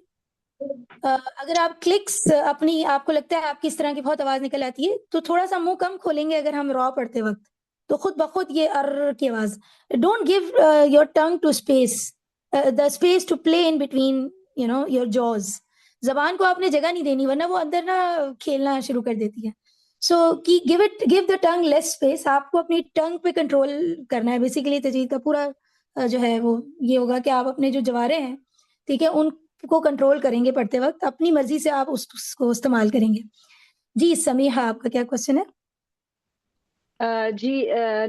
اگر آپ کلکس اپنی آپ کو لگتا ہے آپ کی اس طرح کی بہت آواز نکل آتی ہے تو تھوڑا سا منہ کم کھولیں گے اگر ہم را پڑھتے وقت، تو خود بخود یہ ار کی آواز. Don't give your tongue to space, the space to play in between you know your jaws. زبان کو آپ نے جگہ نہیں دینی ورنہ وہ اندر نا کھیلنا شروع کر دیتی ہے. سو کی give the tongue less space. آپ کو اپنی ٹنگ پہ کنٹرول کرنا ہے. بیسیکلی تجوید کا پورا جو ہے وہ یہ ہوگا کہ آپ اپنے جو جوارے ہیں ٹھیک ہے ان کو کنٹرول کریں گے پڑھتے وقت, اپنی مرضی سے آپ اس کو استعمال کریں گے. جی سمیحہ آپ کا کیا کوشچن ہے؟ جی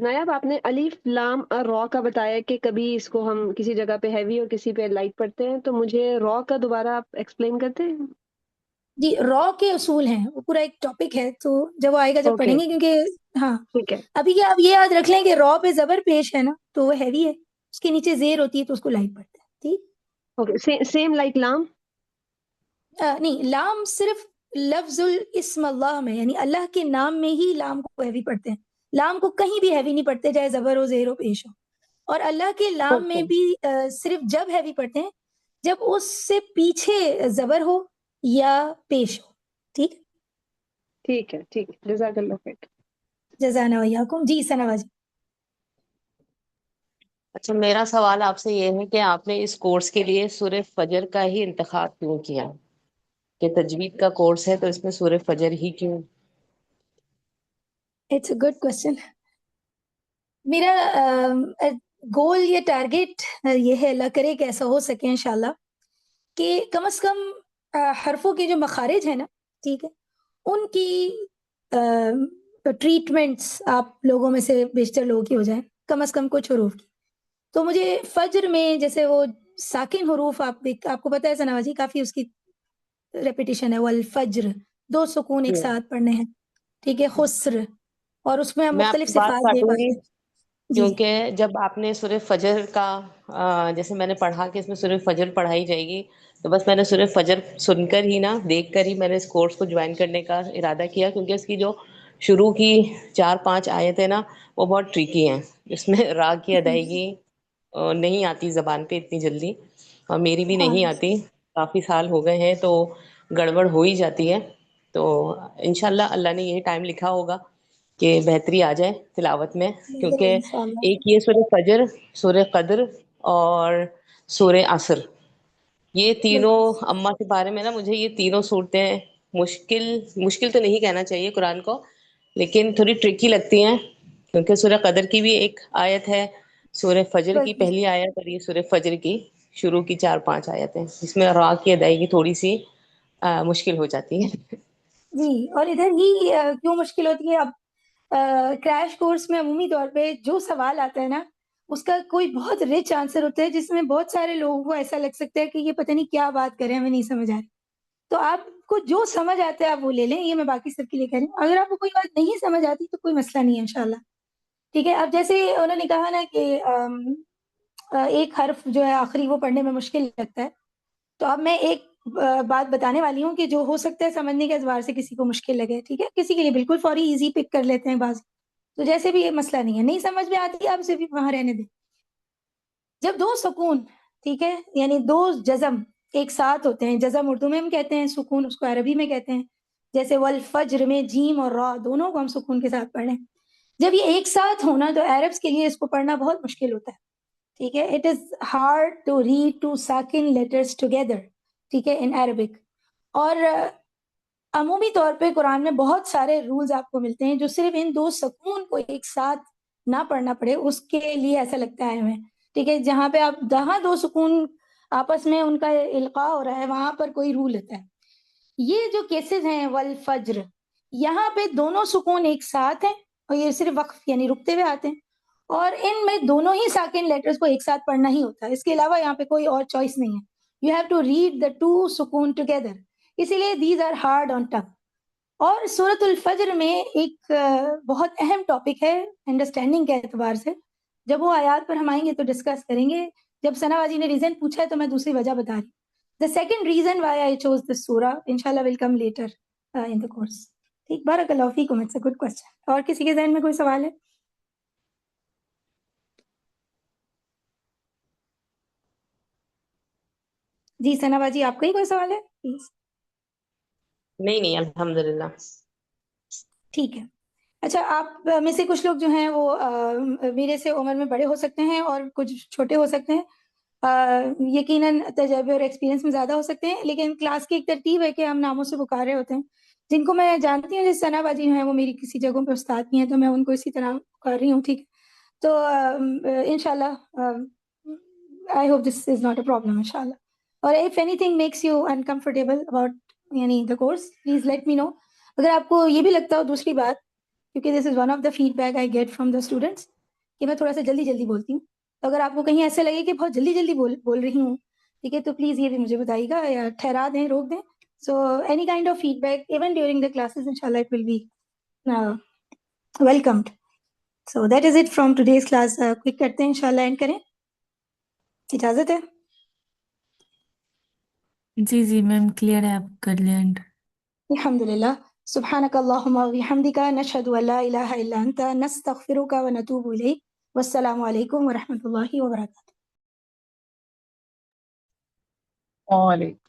نایاب آپ نے الف لام اور را کا بتایا کہ کبھی اس کو ہم کسی جگہ پہ ہیوی اور کسی پہ لائٹ پڑھتے ہیں, تو مجھے را کا دوبارہ آپ ایکسپلین کرتے ہیں؟ جی را کے اصول ہیں, وہ پورا ایک ٹاپک ہے, تو جب وہ آئے گا جب اوکے پڑھیں گے, کیونکہ ہاں ٹھیک ہے. ابھی یہ آپ یہ یاد رکھ لیں کہ را پہ زبر پیش ہے نا تو وہ ہیوی ہے, اس کے نیچے زیر ہوتی ہے تو اس کو لائٹ پڑتا ہے. ٹھیک اوکے سیم لائک لام. نہیں, لام صرف لفظ الاسم اللہ میں, یعنی اللہ کے نام میں ہی لام کو ہیوی پڑھتے ہیں. لام کو کہیں بھی ہیوی نہیں پڑھتے, چاہے زبر ہو زیر ہو پیش ہو. اور اللہ کے لام میں اوکے بھی صرف جب ہیوی پڑھتے ہیں جب اس سے پیچھے زبر ہو یا پیش ہو. ٹھیک, ٹھیک ہے ٹھیک ہے, جزاک اللہ خیر. جزانا ویاکم. جی ثنا جی. اچھا میرا سوال آپ سے یہ ہے کہ آپ نے اس کورس کے لیے سورہ فجر کا ہی انتخاب کیوں کیا, کہ تجوید کا کورس ہے تو اس میں سورہ فجر ہی کیوں؟ It's a good question. میرا گول یا ٹارگیٹ یہ ہے, اللہ کرے کہ ایسا ہو سکے انشاءاللہ, کہ کم از کم حرفوں کے جو مخارج ہیں نا ٹھیک ہے ان کی ٹریٹمنٹس آپ لوگوں میں سے بیشتر لوگوں کی ہو جائیں, کم از کم کچھ حروف کی. تو مجھے فجر میں جیسے وہ ساکن حروف آپ کو پتہ ہے ثنا جی, کافی اس کی ریپیٹیشن ہے, والفجر 2 سکون ایک ساتھ پڑھنے ہیں. ٹھیک ہے, خسر, اور اس میں میں آپ مختلف کی بات صفات دے کاٹوں گی پاتے ہیں. جی جی کیونکہ جب آپ نے سورہ فجر کا جیسے میں نے پڑھا کہ اس میں سورہ فجر پڑھائی جائے گی, تو بس میں نے سورہ فجر سن کر ہی نا, دیکھ کر ہی میں نے اس کورس کو جوائن کرنے کا ارادہ کیا, کیونکہ اس کی جو شروع کی 4-5 آیتیں نا وہ بہت ٹریکی ہیں. اس میں را کی ادائیگی نہیں آتی زبان پہ اتنی جلدی, اور میری بھی ہاں نہیں آتی, کافی سال ہو گئے ہیں تو گڑبڑ ہو ہی جاتی ہے. تو انشاءاللہ اللہ نے یہی ٹائم لکھا ہوگا کہ بہتری آ جائے تلاوت میں, کیونکہ انشاءاللہ. ایک یہ سورہ فجر, سورہ قدر اور سورہ عصر, یہ بالکل تینوں اماں کے بارے میں نا مجھے یہ تینوں صورتیں مشکل تو نہیں کہنا چاہیے قرآن کو, لیکن تھوڑی ٹرکی لگتی ہیں, کیونکہ سورہ قدر کی بھی ایک آیت ہے, سورہ فجر کی بالکل. پہلی آیت, اور یہ سورہ فجر کی شروع کی 4-5 آیتیں, جس میں را کی ادائیگی تھوڑی سی مشکل ہو جاتی ہے. جی, اور ادھر ہی کیوں مشکل ہوتی ہے, اب کریش کورس میں عمومی طور پہ جو سوال آتا ہے نا اس کا کوئی بہت رچ آنسر ہوتا ہے, جس میں بہت سارے لوگوں کو ایسا لگ سکتا ہے کہ یہ پتہ نہیں کیا بات کریں, ہمیں نہیں سمجھ آ رہی. تو آپ کو جو سمجھ آتا ہے آپ وہ لے لیں, یہ میں باقی سب کے لیے کہہ رہی ہوں. اگر آپ کو کوئی بات نہیں سمجھ آتی تو کوئی مسئلہ نہیں ہے انشاءاللہ. ٹھیک ہے, اب جیسے انہوں نے کہا نا کہ ایک حرف جو ہے آخری وہ پڑھنے میں مشکل لگتا ہے, تو اب میں ایک بات بتانے والی ہوں کہ جو ہو سکتا ہے سمجھنے کے اعتبار سے کسی کو مشکل لگے. ٹھیک ہے, کسی کے لیے بالکل فوری ایزی پک کر لیتے ہیں بعض, تو جیسے بھی یہ مسئلہ نہیں ہے, نہیں سمجھ میں آتی آپ اسے بھی وہاں رہنے دیں. جب 2 سکون ٹھیک ہے یعنی 2 جزم ایک ساتھ ہوتے ہیں, جزم اردو میں ہم کہتے ہیں, سکون اس کو عربی میں کہتے ہیں, جیسے والفجر میں جیم اور را دونوں کو ہم سکون کے ساتھ پڑھ رہے ہیں. جب یہ ایک ساتھ ہونا تو عربس کے لیے اس کو پڑھنا بہت مشکل ہوتا ہے. ٹھیک ہے, it is hard to read 2 ساکن لیٹرز ٹوگیدر. ٹھیک ہے, ان عربک. اور عمومی طور پہ قرآن میں بہت سارے رولز آپ کو ملتے ہیں جو صرف ان 2 سکون کو ایک ساتھ نہ پڑھنا پڑے اس کے لیے ایسا لگتا ہے ہمیں. ٹھیک ہے, جہاں پہ آپ جہاں 2 سکون آپس میں ان کا القاء ہو رہا ہے وہاں پر کوئی رول ہوتا ہے. یہ جو کیسز ہیں والفجر, یہاں پہ دونوں سکون ایک ساتھ ہیں, اور یہ صرف وقف یعنی رکتے ہوئے آتے ہیں, اور ان میں دونوں ہی ساکن لیٹرز کو ایک ساتھ پڑھنا ہی ہوتا ہے. اس کے علاوہ یہاں پہ کوئی اور چوائس نہیں ہے. You have to read the 2 سکون together. اسی لیے these are hard on tongue. اور سورۃ الفجر میں ایک بہت اہم ٹاپک ہے انڈرسٹینڈنگ کے اعتبار سے, جب وہ آیات پر ہم آئیں گے تو ڈسکس کریں گے. جب ثنا باجی نے ریزن پوچھا ہے تو میں دوسری وجہ بتا رہی ہوں. The second reason why I chose this surah, inshallah will come later in the course. ٹھیک, بارک اللہ فیکم, it's a good question. اور کسی کے ذہن میں کوئی سوال ہے؟ جی ثنا باجی, آپ کا ہی کوئی سوال ہے پلیز؟ نہیں الحمدللہ. ٹھیک ہے. اچھا, آپ میں سے کچھ لوگ جو ہیں وہ میرے سے عمر میں بڑے ہو سکتے ہیں اور کچھ چھوٹے ہو سکتے ہیں, یقیناً تجربے اور ایکسپیرینس میں زیادہ ہو سکتے ہیں, لیکن کلاس کی ایک ترتیب ہے کہ ہم ناموں سے پکار رہے ہوتے ہیں. جن کو میں جانتی ہوں جیسے ثنا باجی ہیں وہ میری کسی جگہوں پہ استاد بھی ہیں تو میں ان کو اسی طرح کر رہی ہوں. ٹھیک تو انشاءاللہ I hope this is not a problem انشاءاللہ. اور if anything makes you uncomfortable about یعنی the course please let me know. اگر آپ کو یہ بھی لگتا ہو دوسری بات, کیونکہ this is one of the feedback I get from the students کہ میں تھوڑا سا جلدی بولتی ہوں, تو اگر آپ کو کہیں ایسے لگے کہ بہت جلدی بول رہی ہوں, ٹھیک ہے, تو پلیز یہ بھی مجھے بتائیے گا یا ٹھہرا دیں, روک دیں. So any kind of feedback, even during the classes, inshallah, it will be welcomed. So that is it from today's class. Quick کرتے ہیں inshallah end کریں, اجازت ہے؟ جی جی میم کلیئر ہے, آپ کر لیں اینڈ. الحمدللہ. سبحانک اللہم و بحمدک نشہد ان لا الہ الا انت نستغفرک و نتوب الیک. والسلام علیکم ورحمۃ اللہ وبرکاتہ. وعلیکم